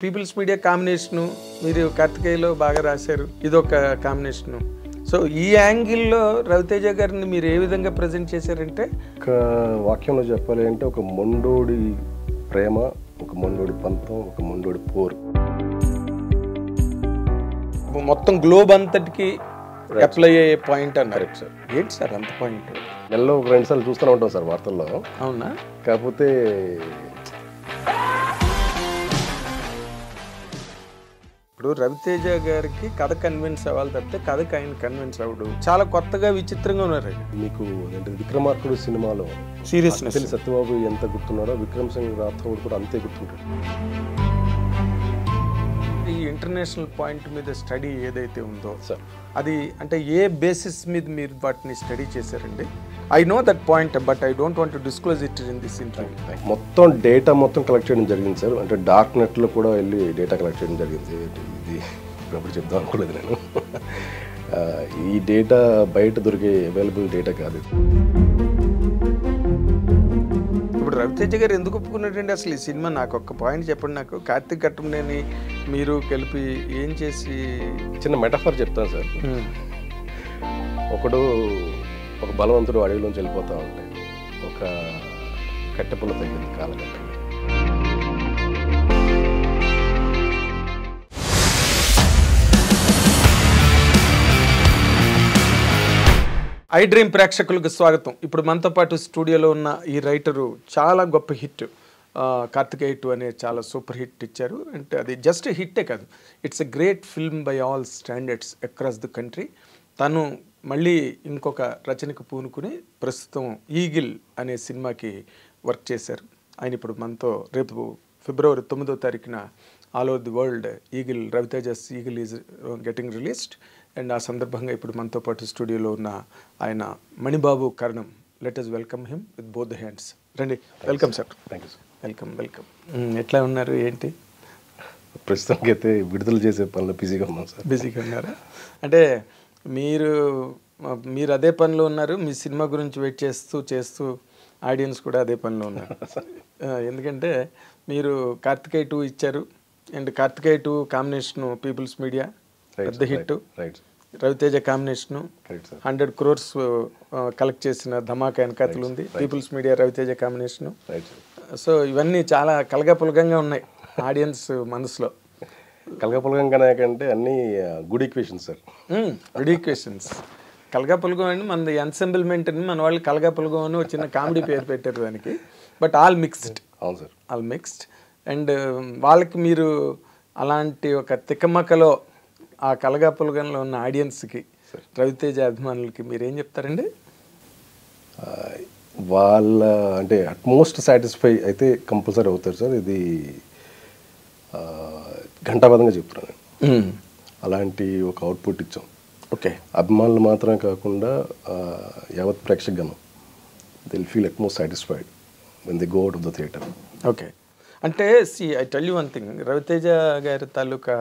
Peoples media combination మీరు కార్తికేయలో బాగా రాశారు, ఇదొక కాంబినేషను. సో ఈ యాంగిల్లో రవితేజ గారిని మీరు ఏ విధంగా ప్రజెంట్ చేశారంటే, ఒక వాక్యంలో చెప్పాలి అంటే ఒక మొండోడి ప్రేమ, ఒక మొండోడి పంతం, ఒక మొండోడి పోరు. మొత్తం గ్లోబ్ అంతటికి అప్లై అయ్యే పాయింట్ అన్నారు సార్. ఏంటి సార్ అంత పాయింట్? నెలలో ఒక 2 సార్లు చూస్తూనే ఉంటాం సార్ వార్తల్లో. అవునా? కాకపోతే ఇప్పుడు రవితేజ గారికి కథ కన్విన్స్ అవ్వాలి తప్పితే కథకి ఆయన కన్విన్స్ అవ్వడు. చాలా కొత్తగా విచిత్రంగా ఉన్నారు. మీకు విక్రమార్కుడు సినిమాలో సీరియస్నెస్ సత్యబాబు ఎంత గుర్తున్నాడో విక్రమ్ సింగ్ రాథోడ్ కూడా అంతే గుర్తుంటాడు. ఈ ఇంటర్నేషనల్ పాయింట్ మీద స్టడీ ఏదైతే ఉందో సార్, అది అంటే ఏ బేసిస్ మీద మీరు వాటిని స్టడీ చేశారండి? I know that point but I don't want to disclose it in this interview. మొత్తం డేటా మొత్తం కలెక్ట్ చేయడం జరిగింది సార్. అంటే డార్క్ నెట్లో కూడా వెళ్ళి డేటా కలెక్ట్ చేయడం జరిగింది. ఇది ఇప్పుడు చెప్దాం అనుకోలేదు నేను. ఈ డేటా బయట దొరికే అవైలబుల్ డేటా కాదు. ఇప్పుడు రవితేజ గారు ఎందుకు ఒప్పుకున్నాడండి అసలు ఈ సినిమా? నాకు ఒక్క పాయింట్ చెప్పండి. నాకు కార్తీక్ ఘట్టంనేని మీరు కలిపి ఏం చేసి చిన్న మెటాఫర్ చెప్తాను సార్. ఒక బలవంతుడు అడవిలోంచి వెళ్ళిపోతూ ఉంటే ఒక కట్టెపుల్ల తగ్గింది కాలగట్ట. ఐ డ్రీమ్ ప్రేక్షకులకు స్వాగతం. ఇప్పుడు మనతో పాటు స్టూడియోలో ఉన్న ఈ రైటరు చాలా గొప్ప హిట్ కార్తికేయ 2 అనే చాలా సూపర్ హిట్ ఇచ్చారు. అంటే అది జస్ట్ హిట్టే కాదు, it's a great film by all standards across the country. తను మళ్ళీ ఇంకొక రచనకు పూనుకుని ప్రస్తుతం ఈగిల్ అనే సినిమాకి వర్క్ చేశారు. ఆయన ఇప్పుడు మనతో రేపు ఫిబ్రవరి 9వ తారీఖున all over the world Eagle, Raviteja's Eagle is getting released. And ఆ సందర్భంగా ఇప్పుడు మనతో పాటు స్టూడియోలో ఉన్న ఆయన Manibabu Karanam. Let us welcome him with both the hands. రండి. Welcome sir. Thank you sir. Welcome welcome. ఎట్లా ఉన్నారు? ఏంటి ప్రస్తుతానికి అయితే విడుదల చేసే పనులు బిజీగా ఉన్నాం సార్. బిజీగా ఉన్నారా? అంటే మీరు అదే పనిలో ఉన్నారు, మీ సినిమా గురించి వెయిట్ చేస్తూ ఆడియన్స్ కూడా అదే పనిలో ఉన్నారు. ఎందుకంటే మీరు కార్తికేయ 2 ఇచ్చారు, and Karthikeya 2 combination People's Media పెద్ద hit, Raviteja combination 100 crores collect చేసిన ధమాకా వెనకాతలు ఉంది, People's Media Raviteja combination. So ఇవన్నీ చాలా కలగాపులగంగా ఉన్నాయి ఆడియన్స్ మనసులో. కలగపులగంగానే కంటే అన్ని good equations sir. Good equations. కలగాపులగం అని మన ఎన్సెంబుల్మెంట్ అని మన వాళ్ళు కలగాపులగం అని చిన్న కామెడీ పేరు పెట్టారు దానికి. But all mixed. అవును సార్, ఆల్ మిక్స్డ్. అండ్ వాళ్ళకి మీరు అలాంటి ఒక తిక్కమక్కలో ఆ కలగాపులగంలో ఉన్న ఆడియన్స్కి, రవితేజ అభిమానులకి మీరేం చెప్తారండి? వాళ్ళ అంటే అట్మోస్ట్ సాటిస్ఫై అయితే కంపల్సరీ అవుతారు సార్. ఇది ఘంటాబద్ధంగా చెప్తున్నాను. అలాంటి ఒక అవుట్పుట్ ఇచ్చాం. ఓకే. అభిమానులు మాత్రమే కాకుండా యావత్ ప్రేక్షకగణం will feel utmost satisfied when they go out of the theatre. Okay. అంటే I tell you one thing, Raviteja గారి తాలూకా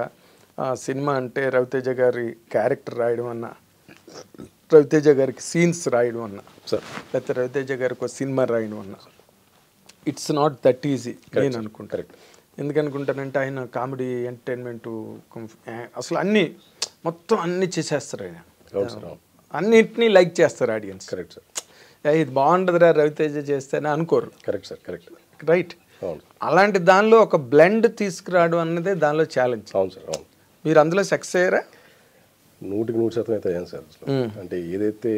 సినిమా అంటే రవితేజ గారి క్యారెక్టర్ రాయడం అన్నా, రవితేజ గారికి సీన్స్ రాయడం అన్నా సార్, లేకపోతే రవితేజ గారికి ఒక సినిమా రాయడం అన్నా, ఇట్స్ నాట్ దట్ ఈజీ నేను అనుకుంటా. ఎందుకనుకుంటానంటే ఆయన కామెడీ, ఎంటర్టైన్మెంటు, అసలు అన్నీ మొత్తం అన్నీ చేసేస్తారు ఆయన. అన్నిటినీ లైక్ చేస్తారు ఆడియన్స్. Correct sir. ఇది బాగుండదురా రవితేజ చేస్తేనే అనుకోరు. Correct sir, correct, right. అలాంటి దానిలో ఒక బ్లెండ్ తీసుకురావడం అన్నదే దానిలో ఛాలెంజ్. అవును సార్, అవును. మీరు అందులో సక్సెస్ అయ్యారా? 100% అయితే అయ్యాను సార్. అసలు అంటే ఏదైతే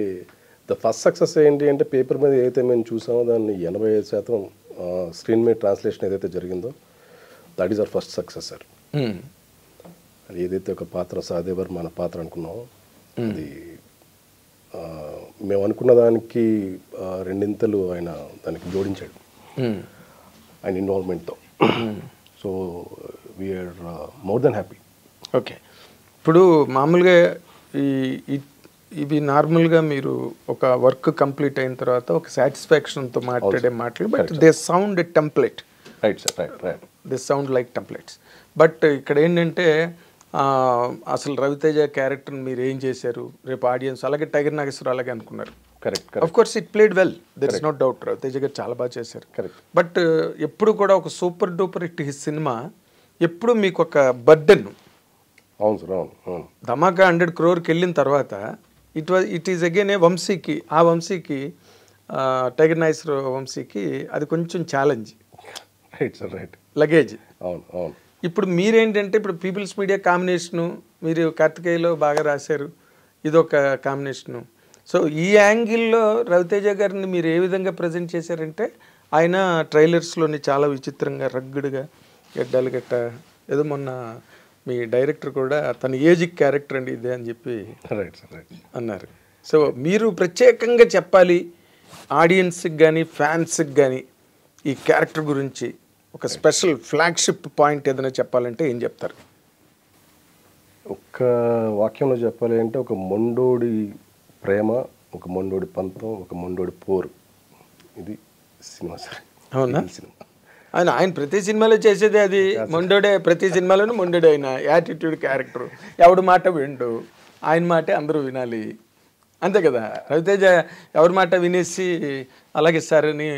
ద ఫస్ట్ సక్సెస్ ఏంటి అంటే పేపర్ మీద ఏదైతే మేము చూసామో దాన్ని 85% స్క్రీన్ మీద ట్రాన్స్లేషన్ ఏదైతే జరిగిందో that is our first success sir. అది ఏదైతే ఒక పాత్ర సహదేవర్ మన పాత్ర అనుకున్నామో అది మేము అనుకున్న దానికి 2 ఆయన దానికి జోడించాడు ఆయన ఇన్వాల్వ్మెంట్తో. So we're more than happy. Okay. ఇప్పుడు మామూలుగా ఇవి నార్మల్గా మీరు ఒక వర్క్ కంప్లీట్ అయిన తర్వాత ఒక సాటిస్ఫాక్షన్తో మాట్లాడే మాటలు, but they sound template. Right sir, right, right. They sound like templates. But ఇక్కడ ఏంటంటే అసలు రవితేజ క్యారెక్టర్ని మీరు ఏం చేశారు, రేపు ఆడియన్స్ అలాగే టైగర్ నాగేశ్వరరావు అలాగే అనుకున్నారు, correct of course it played well, there is no doubt. Ravi Teja garu చాలా బాగా చేశారు. కరెక్ట్. బట్ ఎప్పుడు కూడా ఒక సూపర్ డూపర్ హిట్ సినిమా ఎప్పుడు మీకు ఒక బర్డెన్. అవును సార్, అవును అవును. ధమాకా 100 crore వెళ్ళిన తర్వాత ఇట్ ఈస్ అగైన్ ఏ వంశీకి, ఆ వంశీకి టైగర్ నాగేశ్వర వంశీకి అది కొంచెం challenge. Right sir, right. Luggage. అవును అవును. ఇప్పుడు మీరేంటంటే ఇప్పుడు పీపుల్స్ మీడియా కాంబినేషను, మీరు కార్తికేయలో బాగా రాశారు, ఇదొక కాంబినేషను. సో ఈ యాంగిల్లో రవితేజ గారిని మీరు ఏ విధంగా ప్రజెంట్ చేశారంటే, ఆయన ట్రైలర్స్లోని చాలా విచిత్రంగా రగ్గుడుగా గడ్డాలు గట్ట, ఏదో మొన్న మీ డైరెక్టర్ కూడా తన ఏజిక్ క్యారెక్టర్ అండి ఇదే అని చెప్పి రైట్ సార్, రైట్ అన్నారు. సో మీరు ప్రత్యేకంగా చెప్పాలి ఆడియన్స్కి కానీ ఫ్యాన్స్కి కానీ ఈ క్యారెక్టర్ గురించి ఒక స్పెషల్ ఫ్లాగ్షిప్ పాయింట్ ఏదైనా చెప్పాలంటే ఏం చెప్తారు? ఒక్క వాక్యంలో చెప్పాలి అంటే, ఒక మొండోడి ప్రేమ, ఒక మొండోడి పంతం, ఒక మొండోడి పోరు, ఇది సినిమా సార్. అవునా? సినిమా ఆయన ప్రతి సినిమాలో చేసేది అది మొండోడే. ప్రతి సినిమాలోనూ మొండోడే. ఆయన యాటిట్యూడ్ క్యారెక్టర్, ఎవడి మాట విండు, ఆయన మాటే అందరూ వినాలి, అంతే కదా. రవితేజ ఎవరి మాట వినేసి అలాగే సార్ అని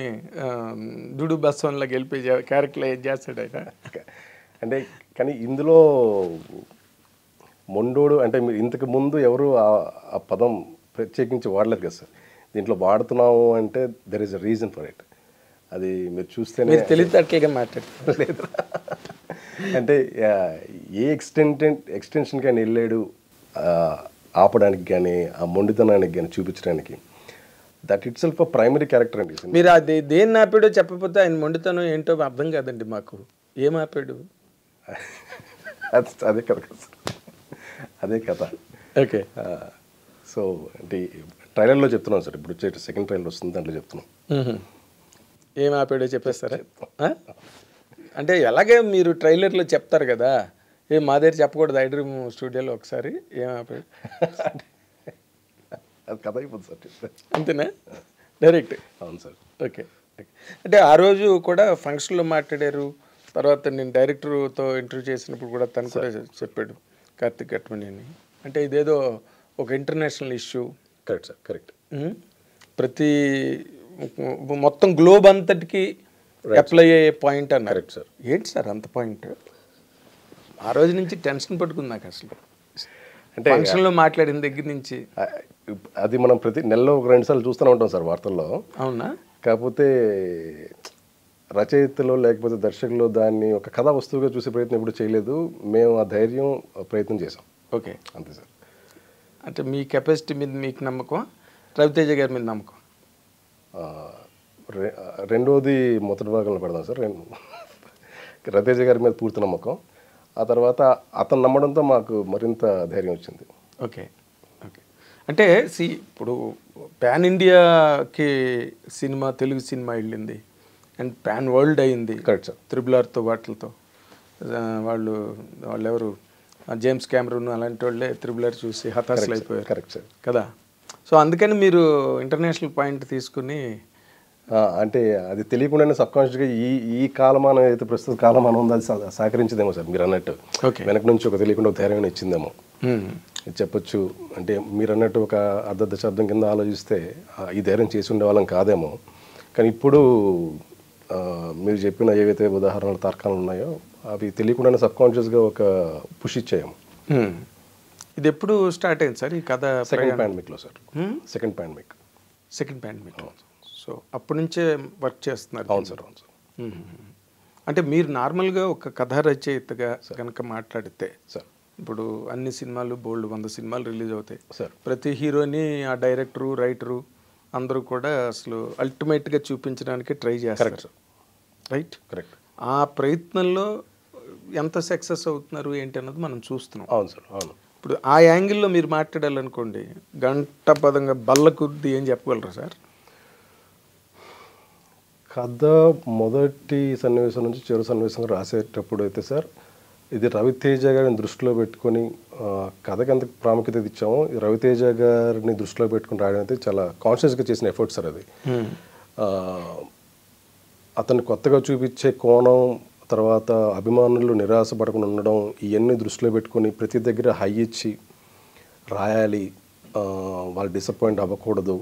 దుడు బస్వన్లాగా వెళ్ళిపోయి క్యారెక్టర్లో ఏం చేస్తాడు ఆయన. అంటే కానీ ఇందులో మొండోడు అంటే మీరు ఇంతకు ముందు ఎవరు ఆ పదం ప్రత్యేకించి వాడలేదు కదా సార్. దీంట్లో వాడుతున్నాము అంటే there is a reason for it. అది మీరు చూస్తేనే తెలియతట్లుగా మాట్లాడలేదు. అంటే ఏ ఎక్స్టెన్షన్కి ఆయన వెళ్ళాడు ఆపడానికి కానీ, ఆ మొండితనానికి కానీ చూపించడానికి, that it self primary character అండి. మీరు అది దేన్ని ఆపాడో చెప్పకపోతే ఆయన మొండితనం ఏంటో అర్థం కాదండి మాకు. ఏం ఆపాడు? అదే కథ కదా సార్, అదే కథ. ఓకే. సో అంటే ట్రైలర్లో చెప్తున్నాం సార్, ఇప్పుడు వచ్చే సెకండ్ ట్రైలర్ వస్తుంది, దాంట్లో చెప్తున్నాం. ఏం ఆపాడో చెప్పేస్తారా? అంటే ఎలాగే మీరు ట్రైలర్లో చెప్తారు కదా, మా దగ్గర చెప్పకూడదు ఐ డ్రీమ్ స్టూడియోలో ఒకసారి ఏం ఆపాడు? అది కథ అయిపోతుంది సార్. అంతేనా? డైరెక్ట్? అవును సార్. ఓకే. అంటే ఆ రోజు కూడా ఫంక్షన్లో మాట్లాడారు, తర్వాత నేను డైరెక్టర్తో ఇంటర్వ్యూ చేసినప్పుడు కూడా తను కూడా చెప్పాడు కార్తిక్ ఘట్మని అని. అంటే ఇదేదో ఒక international issue. Correct sir, correct. ప్రతి మొత్తం గ్లోబ్ అంతటికి అప్లై అయ్యే పాయింట్ అన్నారు. Correct sir. ఏంటి సార్ అంత పాయింట్? ఆ రోజు నుంచి టెన్షన్ పట్టుకుంది నాకు అసలు. అంటే ఫంక్షన్లో మాట్లాడిన దగ్గర నుంచి అది మనం ప్రతి నెలలో ఒక 2 సార్లు చూస్తూనే ఉంటాం సార్ వార్తల్లో. అవునా? కాకపోతే రచయితలో లేకపోతే దర్శకులు దాన్ని ఒక కథా వస్తువుగా చూసే ప్రయత్నం ఎప్పుడు చేయలేదు. మేము ఆ ధైర్యం ప్రయత్నం చేసాం. ఓకే, అంతే సార్. అంటే మీ కెపాసిటీ మీద మీకు నమ్మకం, రవితేజ గారి మీద నమ్మకం? రెండోది మొదటి భాగంలో పెడదాం సార్. రవితేజ గారి మీద పూర్తి నమ్మకం. ఆ తర్వాత అతను నమ్మడంతో మాకు మరింత ధైర్యం వచ్చింది. Okay, okay. అంటే ఇప్పుడు పాన్ ఇండియాకి సినిమా, తెలుగు సినిమా వెళ్ళింది అండ్ పాన్ వరల్డ్ అయింది. Correct sir. RRRతో వాటితో వాళ్ళు ఎవరు జేమ్స్ కెమెరూన్ అలాంటి వాళ్ళే RRR చూసి హతాశలు అయిపోయారు. Correct sir. కదా. సో అందుకని మీరు ఇంటర్నేషనల్ పాయింట్ తీసుకుని, అంటే అది తెలియకుండానే సబ్కాన్షియస్గా ఈ కాలమానం అయితే ప్రస్తుత కాలమానం ఉందో అది సహకరించదేమో సార్ మీరు అన్నట్టు. వెనక నుంచి ఒక తెలియకుండా ఒక ధైర్యం ఇచ్చిందేమో చెప్పొచ్చు. అంటే మీరు అన్నట్టు ఒక అర్ధ దశాబ్దం కింద ఆలోచిస్తే ఈ ధైర్యం చేసి ఉండేవాళ్ళం కాదేమో. కానీ ఇప్పుడు మీరు చెప్పిన ఏవైతే ఉదాహరణలు తర్కాలు ఉన్నాయో అవి తెలియకుండానే సబ్కాన్షియస్గా ఒక పుష్ ఇచ్చాయేమో. ఇది ఎప్పుడు స్టార్ట్ అయింది సార్ ఈ కథ? సెకండ్ పాండమిక్లో సార్. Second pandemic. సో అప్పటి నుంచే వర్క్ చేస్తున్నారు? అవును సార్, అవును సార్. అంటే మీరు నార్మల్గా ఒక కథా రచయితగా కనుక మాట్లాడితే సార్, ఇప్పుడు అన్ని సినిమాలు బోల్డ్ 100 సినిమాలు రిలీజ్ అవుతాయి సార్. ప్రతి హీరోని ఆ డైరెక్టరు, రైటరు అందరూ కూడా అసలు అల్టిమేట్గా చూపించడానికి ట్రై చేస్తారు. రైట్? కరెక్ట్. ఆ ప్రయత్నంలో ఎంత సక్సెస్ అవుతున్నారు ఏంటి అన్నది మనం చూస్తున్నాం. అవును సార్, అవును. ఇప్పుడు ఆ యాంగిల్లో మీరు మాట్లాడాలనుకోండి, గంట పదంగా బల్ల కుద్ది ఏం చెప్పగలరా సార్? కథ మొదటి సన్నివేశం నుంచి చివరి సన్నివేశంగా రాసేటప్పుడు అయితే సార్, ఇది రవితేజ గారిని దృష్టిలో పెట్టుకొని కథకి ఎంత ప్రాముఖ్యత ఇచ్చామో, రవితేజ గారిని దృష్టిలో పెట్టుకుని రాయడం అయితే చాలా కాన్షియస్గా చేసిన ఎఫర్ట్ సార్ అది. అతన్ని కొత్తగా చూపించే కోణం, తర్వాత అభిమానులు నిరాశపడకుండా ఉండడం, ఇవన్నీ దృష్టిలో పెట్టుకొని ప్రతి దగ్గర హై ఇచ్చి రాయాలి, వాళ్ళు డిసప్పాయింట్ అవ్వకూడదు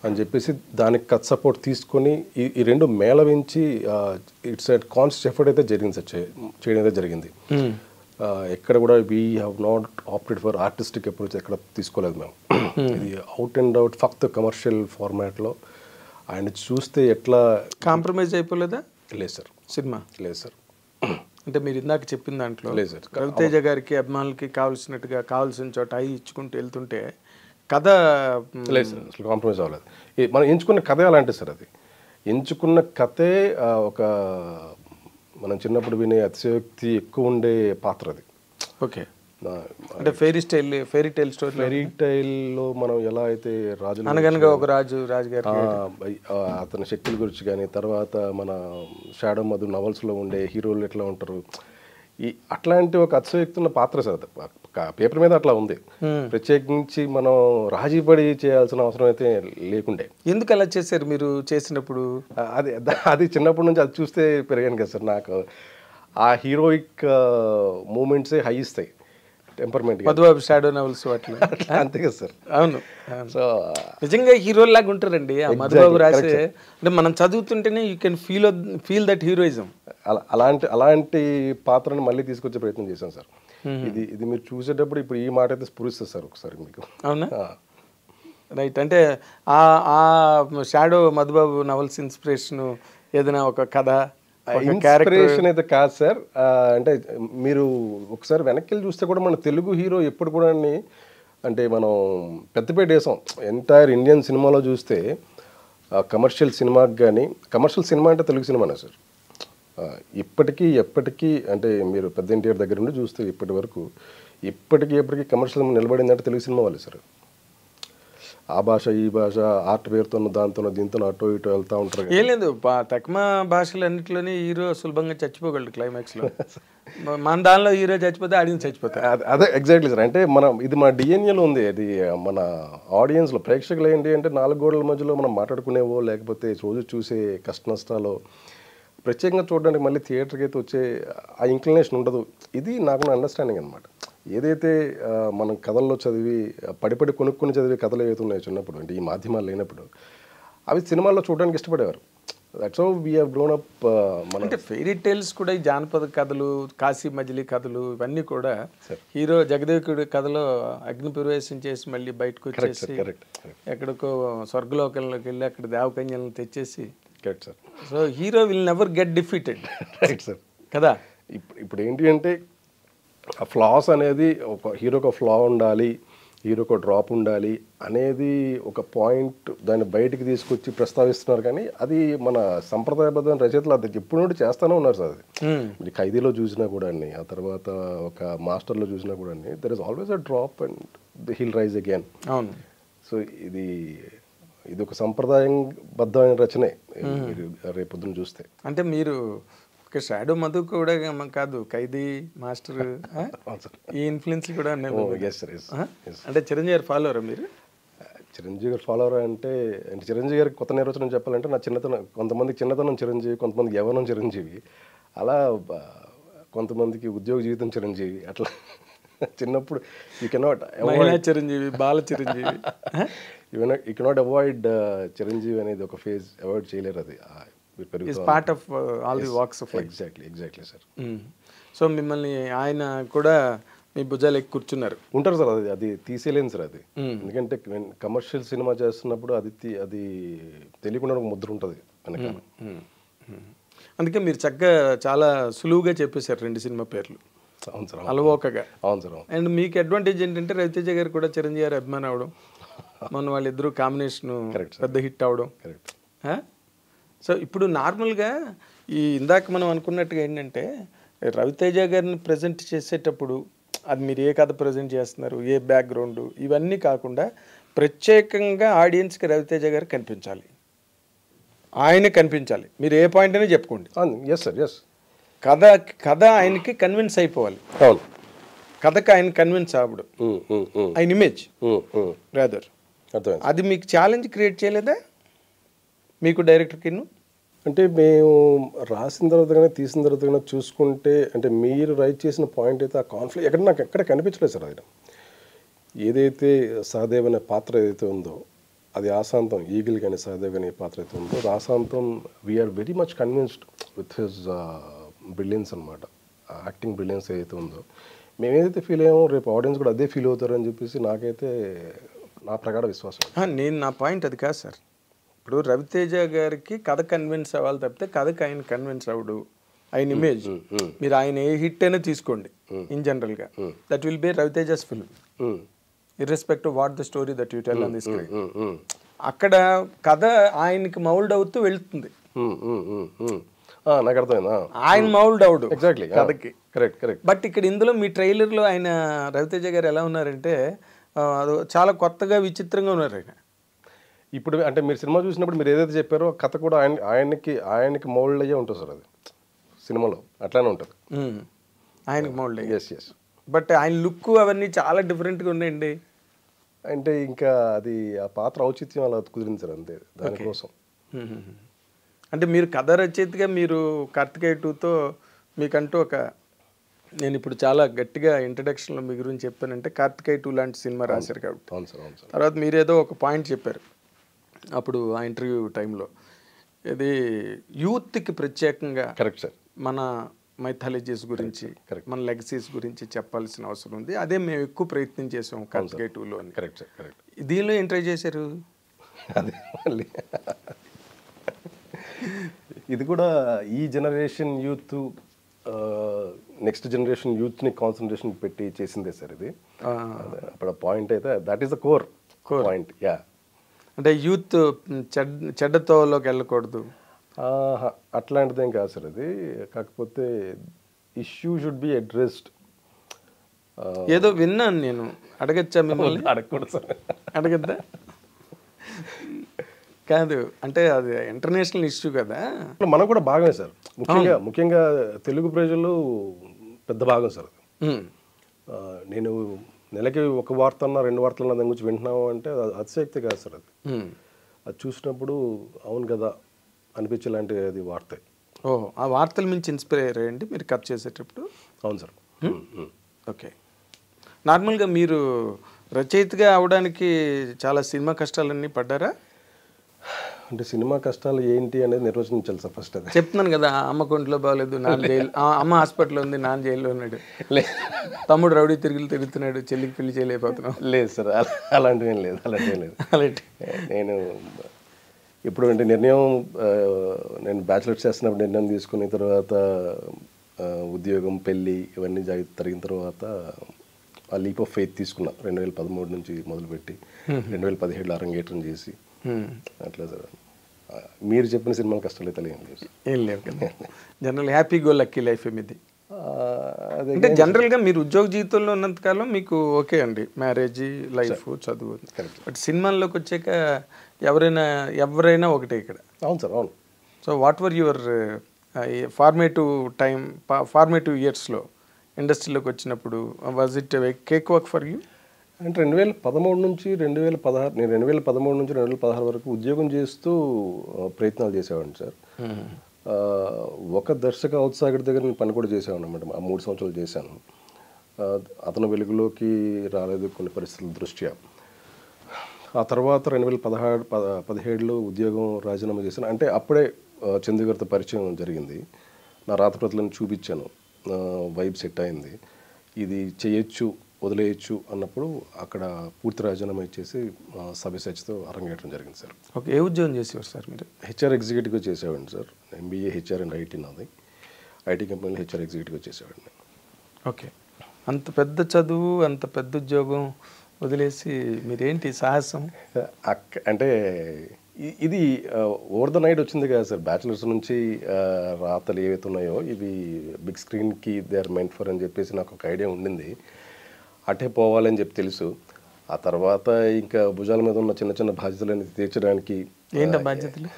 అని చెప్పేసి దానికి కట్ సపోర్ట్ తీసుకొని ఈ రెండు మేళవించి ఇట్స్ కాన్షియస్ ఎఫర్ట్ అయితే జరిగింది సార్, చేయడం అయితే జరిగింది. ఎక్కడ కూడా we have not opted for artistic approach ఎక్కడ తీసుకోలేదు మేము. ఇది అవుట్ అండ్ అవుట్ ఫక్త్ కమర్షియల్ ఫార్మాట్లో ఆయన చూస్తే ఎట్లా కాంప్రమైజ్ అయిపోలేదా? లేదు సార్, సినిమా లేదు సార్. అంటే మీరు ఇందాక చెప్పిన దాంట్లో లేదు సార్. రవితేజ గారికి అభిమానులకి కావాల్సినట్టుగా కావాల్సిన చోట అయి ఇచ్చుకుంటూ వెళ్తుంటే కథ లేదు సార్, అసలు కాంప్రమైజ్ అవ్వలేదు. మనం ఎంచుకున్న కథే అలాంటి సార్, అది ఎంచుకున్న కథే ఒక మనం చిన్నప్పుడు వినే అతిశయోక్తి ఎక్కువ ఉండే పాత్ర అది. ఓకే, అంటే ఫెయిరీ టైల్ స్టోరీ. ఫెయిరీ టైల్లో మనం ఎలా అయితే రాజు అనగనగా ఒక రాజుగారు అతని శక్తుల గురించి కానీ, తర్వాత మన షాడో మధు నవల్స్లో ఉండే హీరోలు ఎట్లా ఉంటారు, ఈ అట్లాంటి ఒక అతిశయోక్తి ఉన్న పాత్ర సార్. పేపర్ మీద అట్లా ఉంది, ప్రత్యేకించి మనం రాజీపడి చేయాల్సిన అవసరం అయితే లేకుండే. ఎందుకు అలా చేశారు మీరు చేసినప్పుడు? అది చిన్నప్పటి నుంచి అది చూస్తే పెరిగాను కదా సార్. నాకు ఆ హీరోయిక్ మూమెంట్సే హై ఇస్తాయి టెంపర్మెంట్. మధుబాబు షాడో నవల్స్ అట్లా అంతే కదా సార్. అవును. సో నిజంగా హీరో లాగా ఉంటారండి ఆ మధుబాబు రాసే. అంటే మనం చదువుతుంటేనే you can feel that heroism. అలాంటి పాత్రను మళ్ళీ తీసుకొచ్చే ప్రయత్నం చేశాను సార్. ఇది మీరు చూసేటప్పుడు ఇప్పుడు ఈ మాట అయితే స్ఫురిస్తుంది సార్ ఒకసారి మీకు. అవునా? రైట్. అంటే ఆ షాడో మధుబాబు నవల్స్ ఇన్స్పిరేషన్ ఏదైనా ఒక కథ ఇన్స్పిరేషన్ అయితే కాదు సార్. అంటే మీరు ఒకసారి వెనక్కి వెళ్ళి చూస్తే కూడా మన తెలుగు హీరో ఎప్పుడు కూడా అంటే మనం పెద్దపేట వేసాం ఎంటైర్ ఇండియన్ సినిమాలో చూస్తే కమర్షియల్ సినిమాకి కానీ, కమర్షియల్ సినిమా అంటే తెలుగు సినిమానే సార్. ఇప్పటికీ ఎప్పటికీ అంటే మీరు పెద్ద ఎన్టీఆర్ దగ్గర నుండి చూస్తే ఇప్పటి వరకు ఎప్పటికీ కమర్షియల్ నిలబడిందంటే తెలుగు సినిమా వాళ్ళే సార్. ఆ భాష ఈ భాష ఆర్ట్ పేరుతో దాంతో దీంతో అటో ఇటో వెళ్తూ ఉంటారు. ఏం లేదు, తక్కువ భాషలన్నింటిలోనే హీరో సులభంగా చచ్చిపోగలడు క్లైమాక్స్లో. మన దానిలో హీరో చచ్చిపోతే ఆడియన్స్ చచ్చిపోతాయి. అదే ఎగ్జాక్ట్లీ సార్. అంటే మనం ఇది మన డిఎన్ఏలో ఉంది. అది మన ఆడియన్స్లో ప్రేక్షకులు ఏంటి అంటే 4 గోడల మధ్యలో మనం మాట్లాడుకునేవో లేకపోతే రోజు చూసే కష్ట నష్టాలు ప్రత్యేకంగా చూడడానికి మళ్ళీ థియేటర్కి అయితే వచ్చే ఆ ఇంక్లినేషన్ ఉండదు. ఇది నాకు అండర్స్టాండింగ్ అనమాట. ఏదైతే మనం కథల్లో చదివి పడిపడి కొనుక్కొని చదివే కథలు ఏవైతే ఉన్నాయో చిన్నప్పుడు, అంటే ఈ మాధ్యమాలు లేనప్పుడు, అవి సినిమాల్లో చూడడానికి ఇష్టపడేవారు. That's how we have grown up. అంటే ఫెయిరీ టైల్స్ కూడా ఈ జానపద కథలు, కాశీ మజిలీ కథలు ఇవన్నీ కూడా హీరో జగదేవుడి కథలో అగ్ని ప్రవేశం చేసి మళ్ళీ బయటకు వచ్చేసి ఎక్కడికో స్వర్గలోకంలోకి వెళ్ళి అక్కడ దేవకన్యలను తెచ్చేసి. Correct sir. So hero will never get defeated. Right sir కదా. ఇప్పుడు ఏంటి అంటే ఆ ఫ్లాస్ అనేది ఒక హీరోకి ఒక ఫ్లా ఉండాలి, హీరోకి ఒక డ్రాప్ ఉండాలి అనేది ఒక పాయింట్, దాన్ని బయటికి తీసుకొచ్చి ప్రస్తావిస్తున్నారు. కానీ అది మన సంప్రదాయబద్ధమైన రచయితలు అది ఎప్పుడు నుండి చేస్తూనే ఉన్నారు సార్. అది ఖైదీలో చూసినా కూడా అండి, ఆ తర్వాత ఒక మాస్టర్లో చూసినా కూడా అండి, there is always a drop and the hill rise again. అవును. సో ఇది ఒక సంప్రదాయబద్ధమైన రచనే రేపొద్దున చూస్తే. అంటే మీరు ఒక షాడో మధు కూడా కాదు, ఖైదీ, మాస్టర్, ఈ ఇన్ఫ్లుయెన్స్ కూడా అంటే చిరంజీవి గారు ఫాలోవరా మీరు? చిరంజీవి గారు ఫాలోవర్ అంటే చిరంజీవి గారికి కొత్త నిర్వచనం చెప్పాలంటే నా చిన్నతనం, కొంతమందికి చిన్నతనం చిరంజీవి, కొంతమందికి యవ్వనం చిరంజీవి, అలా కొంతమందికి ఉద్యోగ జీవితం చిరంజీవి. అట్లా చిన్నప్పుడు you cannot avoid Chiranjeevi, Bala Chiranjeevi, you cannot avoid Chiranjeevi అనేది ఒక ఫేజ్ అవాయిడ్ చేయలేరు. అది part of all the walks of life. Exactly sir. So మిమ్మల్ని ఆయన కూడా మీ భుజాలు ఎక్కి కూర్చున్నారు ఉంటారు సార్. అది తీసేయలేను సార్. అది ఎందుకంటే కమర్షియల్ సినిమా చేస్తున్నప్పుడు అది తెలియకుండా ఒక ముద్ర ఉంటుంది వెనకాల. అందుకే మీరు చక్కగా చాలా సులువుగా చెప్పేశారు 2 సినిమా పేర్లు. అవును సార్, అలవోకగా. అవును సార్. అండ్ మీకు అడ్వాంటేజ్ ఏంటంటే రవితేజ గారు కూడా చిరంజీవి గారు అభిమానం అవడం, మొన్న వాళ్ళిద్దరూ కాంబినేషన్ పెద్ద హిట్ అవడం. సో ఇప్పుడు నార్మల్గా ఇందాక మనం అనుకున్నట్టుగా ఏంటంటే రవితేజ గారిని ప్రజెంట్ చేసేటప్పుడు అది మీరు ఏ కథ ప్రజెంట్ చేస్తున్నారు, ఏ బ్యాక్గ్రౌండ్, ఇవన్నీ కాకుండా ప్రత్యేకంగా ఆడియన్స్కి రవితేజ గారు కనిపించాలి, ఆయన కనిపించాలి. మీరు ఏ పాయింట్ అయినా చెప్పుకోండి. Yes sir, yes. కథ ఆయనకి కన్విన్స్ అయిపోవాలి. అవును. కథకి ఆయన కన్విన్స్ అవ్వడు, ఆయన ఇమేజ్ రాదర్. అది మీకు ఛాలెంజ్ క్రియేట్ చేయలేదా మీకు డైరెక్టర్కి? అంటే మేము రాసిన తర్వాత కానీ తీసిన తర్వాత కానీ చూసుకుంటే, అంటే మీరు రైట్ చేసిన పాయింట్ అయితే ఆ కాన్ఫ్లిక్ట్ నాకు ఎక్కడ కనిపించలేదు సార్. ఆయన ఏదైతే సహదేవ్ అనే పాత్ర ఏదైతే ఉందో అది ఆశాంతం ఈగిల్ కానీ సహదేవ్ కానీ పాత్ర అయితే ఉందో అది ఆశాంతం we're very much convinced with his brilliance అనమాట. యాక్టింగ్ బ్రిలియన్స్ ఏదైతే ఉందో మేము ఏదైతే ఫీల్ అయ్యామో రేపు ఆడియన్స్ కూడా అదే ఫీల్ అవుతారని చెప్పేసి నాకైతే నా ప్రగాఢ విశ్వాసం. నేను నా పాయింట్ అది కాదు సార్. ఇప్పుడు రవితేజ గారికి కథ కన్విన్స్ అవ్వాలి తప్పితే కథకి ఆయన కన్విన్స్ అవ్వడు. ఆయన ఇమేజ్ మీరు ఆయన ఏ హిట్ అయినా తీసుకోండి ఇన్ జనరల్గా that will be Raviteja's film irrespective what the story that you tell on the screen. అక్కడ కథ ఆయనకి మౌల్డ్ అవుతూ వెళ్తుంది. నాకు అర్థమైందా? ఆయన మౌల్డ్ అవుడు ఎగ్జాక్ట్లీ కథకి. Correct correct. బట్ ఇక్కడ ఇందులో మీ ట్రైలర్లో ఆయన రవితేజ గారు ఎలా ఉన్నారంటే అది చాలా కొత్తగా విచిత్రంగా ఉన్నారు ఆయన. ఇప్పుడు అంటే మీరు సినిమా చూసినప్పుడు మీరు ఏదైతే చెప్పారో కథ కూడా ఆయనకి మౌల్డ్ అయ్యే ఉంటుంది సార్. అది సినిమాలో అట్లానే ఉంటుంది ఆయనకి మౌల్డ్. Yes yes. బట్ ఆయన లుక్ అవన్నీ చాలా డిఫరెంట్గా ఉన్నాయండి. అంటే ఇంకా అది ఆ పాత్ర ఔచిత్యం అలా కుదిరింది సార్ అంతే దానికోసం. అంటే మీరు కథ రచయితగా మీరు కార్తికేయ 2తో మీకంటూ ఒక నేను ఇప్పుడు చాలా గట్టిగా ఇంట్రడక్షన్లో మీ గురించి చెప్పానంటే కార్తికేయ 2 లాంటి సినిమా రాశారు కాబట్టి. అవును సార్ అవును సార్. తర్వాత మీరేదో ఒక పాయింట్ చెప్పారు అప్పుడు ఆ ఇంటర్వ్యూ టైంలో, ఇది యూత్కి ప్రత్యేకంగా కరెక్ట్ సార్ మన మైథాలజీస్ గురించి మన లెగసీస్ గురించి చెప్పాల్సిన అవసరం ఉంది. అదే మేము ఎక్కువ ప్రయత్నం చేసాం కార్తికేయ 2లో అని. Correct sir correct. దీనిలో ఏం ట్రై చేశారు? అదే మళ్ళీ ఇది కూడా ఈ జనరేషన్ యూత్ నెక్స్ట్ జనరేషన్ యూత్ని కాన్సన్ట్రేషన్ పెట్టి చేసిందే సార్ ఇది. అప్పుడు పాయింట్ అయితే that is the core point. Yeah అంటే యూత్ చెడ్డతోలోకి వెళ్ళకూడదు అట్లాంటిదేం కాదు సార్ అది. కాకపోతే ఇష్యూ షుడ్ బి అడ్రెస్డ్. ఏదో విన్నాను నేను, అడగచ్చా మిమ్మల్ని? అడగకూడదు సార్. అడగద్దా? కాదు అంటే అది ఇంటర్నేషనల్ ఇష్యూ కదా. మనం కూడా భాగమే సార్. ముఖ్యంగా తెలుగు ప్రజలు పెద్ద భాగం సార్. నేను నెలకి ఒక వార్త అన్నా 2 వార్తలు దాని గురించి వింటున్నాము అంటే అతిశక్తి కాదు సార్. అది చూసినప్పుడు అవును కదా అనిపించేలాంటి అది వార్త. ఆ వార్తల నుంచి ఇన్స్పైర్ అయ్యారండి మీరు కట్ చేసేటప్పుడు? అవును సార్. ఓకే. నార్మల్గా మీరు రచయితగా అవడానికి చాలా సినిమా కష్టాలన్నీ పడ్డారా? అంటే సినిమా కష్టాలు ఏంటి అనేది నిర్వచించాలి సార్ ఫస్ట్. అది చెప్తున్నాను కదా, అమ్మ కొంట్లో బాగలేదు, నాన్న జైలు, అమ్మ హాస్పిటల్లో ఉంది, నాన్న జైల్లో ఉన్నాడు, తమ్ముడు రౌడీ తిరుగుతున్నాడు, చెల్లికి పెళ్లి చేయలేకపోతున్నాం. లేదు సార్ అలాంటివి ఏం లేదు. అలాంటి నేను ఇప్పుడు అంటే నిర్ణయం నేను బ్యాచిలర్స్ చేస్తున్నప్పుడు నిర్ణయం తీసుకున్న తర్వాత ఉద్యోగం పెళ్ళి ఇవన్నీ జరిగిన తర్వాత ఆ లీప్ ఆఫ్ ఫెయిత్ తీసుకున్నా. 2013 నుంచి మొదలుపెట్టి 2017లో అరంగేట్రం చేసి అట్లా సార్. మీరు చెప్పిన సినిమాల కష్టాలు అయితే ఏం లేవు కదా. General happy go lucky life మీది. అంటే జనరల్గా మీరు ఉద్యోగ జీవితంలో ఉన్నంతకాలం మీకు ఓకే అండి, మ్యారేజ్ లైఫ్ చదువు. బట్ సినిమాల్లోకి వచ్చాక ఎవరైనా ఒకటే ఇక్కడ. అవును సార్ అవును. So what were your formative ఇయర్స్లో ఇండస్ట్రీలోకి వచ్చినప్పుడు was it cake work for you? అంటే 2013 నుంచి 2016 నేను 2013 నుంచి 2016 వరకు ఉద్యోగం చేస్తూ ప్రయత్నాలు చేసేవాడిని సార్. ఒక దర్శక ఔత్సాహికుడి దగ్గర నేను పని కూడా చేసేవాడిని అన్నమాట. 3 సంవత్సరాలు చేశాను. అతను వెలుగులోకి రాలేదు కొన్ని పరిస్థితుల దృష్ట్యా. ఆ తర్వాత 2017లో ఉద్యోగం రాజీనామా చేశాను. అంటే అప్పుడే చందు గారితో పరిచయం జరిగింది. నా రాతప్రతులను చూపించాను, వైబ్ సెట్ అయింది, ఇది చేయొచ్చు వదిలేయచ్చు అన్నప్పుడు అక్కడ పూర్తి రాజీనామా ఇచ్చేసి సబ్యసాచితో అరంగేయడం జరిగింది సార్. ఓకే. ఏ ఉద్యోగం చేసేవారు సార్ మీరు? హెచ్ఆర్ ఎగ్జిక్యూటివ్గా చేసేవాడిని sir. MBA HR and IT నాది. ఐటీ కంపెనీలో హెచ్ఆర్ ఎగ్జిక్యూటివ్గా చేసేవాడిని. ఓకే. అంత పెద్ద చదువు అంత పెద్ద ఉద్యోగం వదిలేసి మీరేంటి సాహసం? అంటే ఇది ఓవర్ ద నైట్ వచ్చింది కదా సార్. బ్యాచిలర్స్ నుంచి రాతలు ఏవైతే ఉన్నాయో ఇవి బిగ్ స్క్రీన్కి దే ఆర్ మెంట్ ఫర్ అని చెప్పేసి నాకు ఒక ఐడియా ఉండింది. అటే పోవాలని చెప్పి తెలుసు. ఆ తర్వాత ఇంకా భుజాల మీద ఉన్న చిన్న చిన్న బాధ్యతలని తీర్చడానికి, ఏంటి బాధ్యతలు?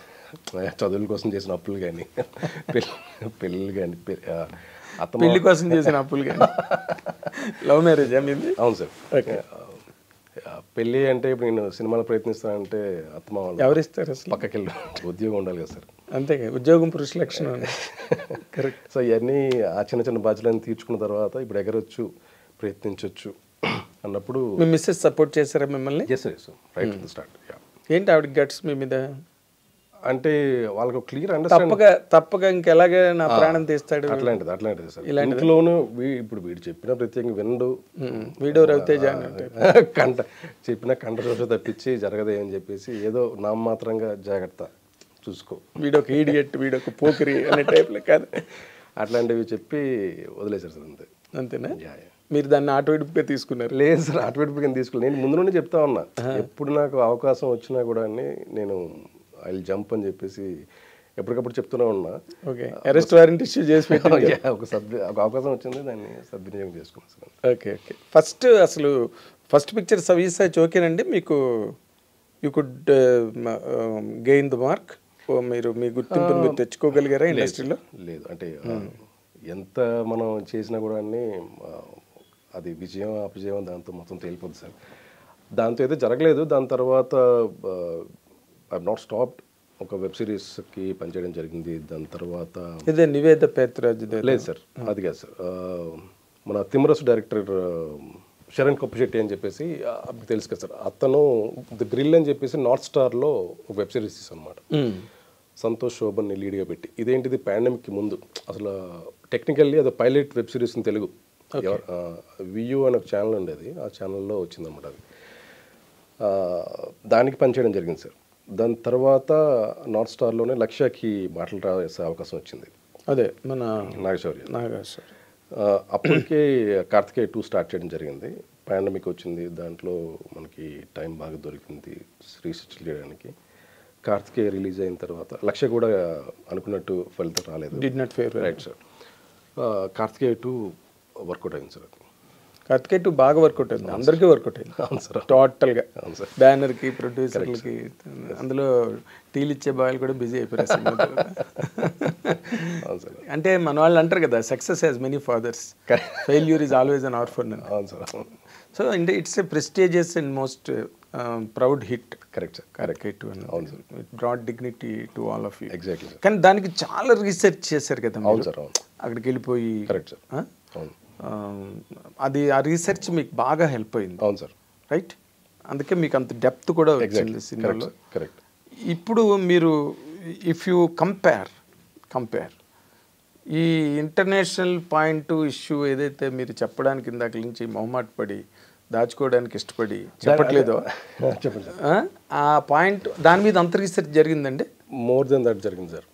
చదువుల కోసం చేసిన అప్పులు కానీ, పెళ్ళిళ్ళు కానీ, పెళ్లి కోసం చేసిన అప్పులు కానీ, లవ్ మ్యారేజ్ మీది? అవును సార్. పెళ్ళి అంటే ఇప్పుడు నేను సినిమాలో ప్రయత్నిస్తానంటే అత్తమా ఎవరిస్తారు అసలు? పక్కకి వెళ్ళి ఉద్యోగం ఉండాలి కదా సార్. అంతే, ఉద్యోగం పురుష లక్షణం. కరెక్ట్. సో ఇవన్నీ ఆ చిన్న చిన్న బాధ్యతలను తీర్చుకున్న తర్వాత ఇప్పుడు ఎగరొచ్చు, ప్రయత్నించవచ్చు అన్నప్పుడు మీ మిస్సెస్ సపోర్ట్ చేశారా మిమ్మల్ని? Yes right from the start. ఏంటి ఆవిడ గట్స్ మీ మీద? అంటే వాళ్ళకు క్లియర్ అండర్స్టాండ్ తప్పక ఇంకెలాగే నా ప్రాణం తీస్తాడు అట్లాంటిది సార్. ఇంట్లోనూ ఇప్పుడు వీడు చెప్పిన ప్రత్యేకంగా వినడు, వీడియో రవితేజ చెప్పిన కంట రోజు తప్పించి జరగదే అని చెప్పేసి ఏదో నామమాత్రంగా జాగ్రత్త చూసుకో, వీడొక ఈడియట్, వీడొక పోకిరి అనే టైప్లో కాదు, అట్లాంటివి చెప్పి వదిలేశారు సార్. అంతే. అంతేనా? మీరు దాన్ని ఆటోమేటిక్గా తీసుకున్నారు? లేదు సార్, ఆటోమేటిక్గా తీసుకోలేదు. నేను ముందు నుండి చెప్తా ఉన్నా, ఎప్పుడు నాకు అవకాశం వచ్చినా కూడా నేను ఐ జంప్ అని చెప్పేసి ఎప్పటికప్పుడు చెప్తూనే ఉన్నా. ఓకే, అరెస్ట్ వారెంట్ ఇష్యూ చేసి ఒక అవకాశం వచ్చింది, దాన్ని సద్వినియోగం చేసుకున్నాను. ఓకే. ఫస్ట్ పిక్చర్ సవీసా ఓకేనండి మీకు? You could gain the mark, మీరు మీ గుర్తింపుని మీరు తెచ్చుకోగలిగారా ఇండస్ట్రీలో? లేదు అంటే ఎంత మనం చేసినా కూడా అది విజయం అపజయం దాంతో మొత్తం తేలిపోతుంది సార్. దాంతో అయితే జరగలేదు. దాని తర్వాత ఐ నాట్ స్టాప్డ్. ఒక వెబ్ సిరీస్కి పనిచేయడం జరిగింది. దాని తర్వాత ఇదే నివేద పేత్రాజ్? లేదు సార్, అది కాదు సార్. మన తిమ్మరసు డైరెక్టర్ శరణ్ కొప్పశెట్టి అని చెప్పేసి మీకు తెలుసు కదా సార్, అతను ది గ్రిల్ అని చెప్పేసి నార్త్ స్టార్లో ఒక వెబ్ సిరీస్ అనమాట. సంతోష్ శోభన్ని లీడ్గా పెట్టి, ఇదేంటిది పాండమిక్కి ముందు అసలు టెక్నికల్లీ అది pilot web series in Telugu. Viu అనే ఒక ఛానల్ ఉండేది, ఆ ఛానల్లో వచ్చిందన్నమాట అది. దానికి పనిచేయడం జరిగింది సార్. దాని తర్వాత నార్త్ స్టార్లోనే లక్ష్యాకి మాటలు రాసే అవకాశం వచ్చింది. అదే మన నాగేశ్వరి. అప్పటికే కార్తికేయ 2 స్టార్ట్ చేయడం జరిగింది. పాండమిక్ వచ్చింది, దాంట్లో మనకి టైం బాగా దొరికింది రీసెర్చ్ చేయడానికి. కార్తికేయ రిలీజ్ అయిన తర్వాత లక్ష్య కూడా అనుకున్నట్టు ఫలితం రాలేదు. Did not fare. Right sir. Karthikeya 2 work out అయింది సార్. కార్తికేయ 2 బాగా వర్కౌట్ అయింది, అందరికీ వర్కౌట్ అయింది. అవును సార్, టోటల్గా. అవును సార్. బ్యానర్కి, ప్రొడ్యూసర్లకి, అందులో టీలు ఇచ్చే బాయలు కూడా బిజీ అయిపోయారు. అవును సార్. అంటే మన వాళ్ళు అంటారు కదా, success has many fathers, failure is always an orphan. అవును సార్. సో అంటే it's a prestigious and most proud hit. Correct sir. Karthikeya 2 అన్నది. It brought dignity to all of you. Exactly. కానీ దానికి చాలా రీసెర్చ్ చేశారు కదా. అవును సార్. అవును. అక్కడికి వెళ్ళిపోయి. Correct sir. అవును. అది ఆ రీసెర్చ్ మీకు బాగా హెల్ప్ అయింది. అవును సార్. రైట్. అందుకే మీకు అంత డెప్త్ కూడా వచ్చింది సినిమాలో. కరెక్ట్. ఇప్పుడు మీరు ఇఫ్ యూ కంపేర్ ఈ ఇంటర్నేషనల్ పాయింట్ ఇష్యూ ఏదైతే మీరు చెప్పడానికి ఇందాక నుంచి మొహమాట పడి దాచుకోవడానికి ఇష్టపడి చెప్పట్లేదో, చెప్పండి సార్. ఆ పాయింట్ దాని మీద అంత రీసెర్చ్ జరిగిందండి? మోర్ దెన్ దట్ జరిగింది సార్.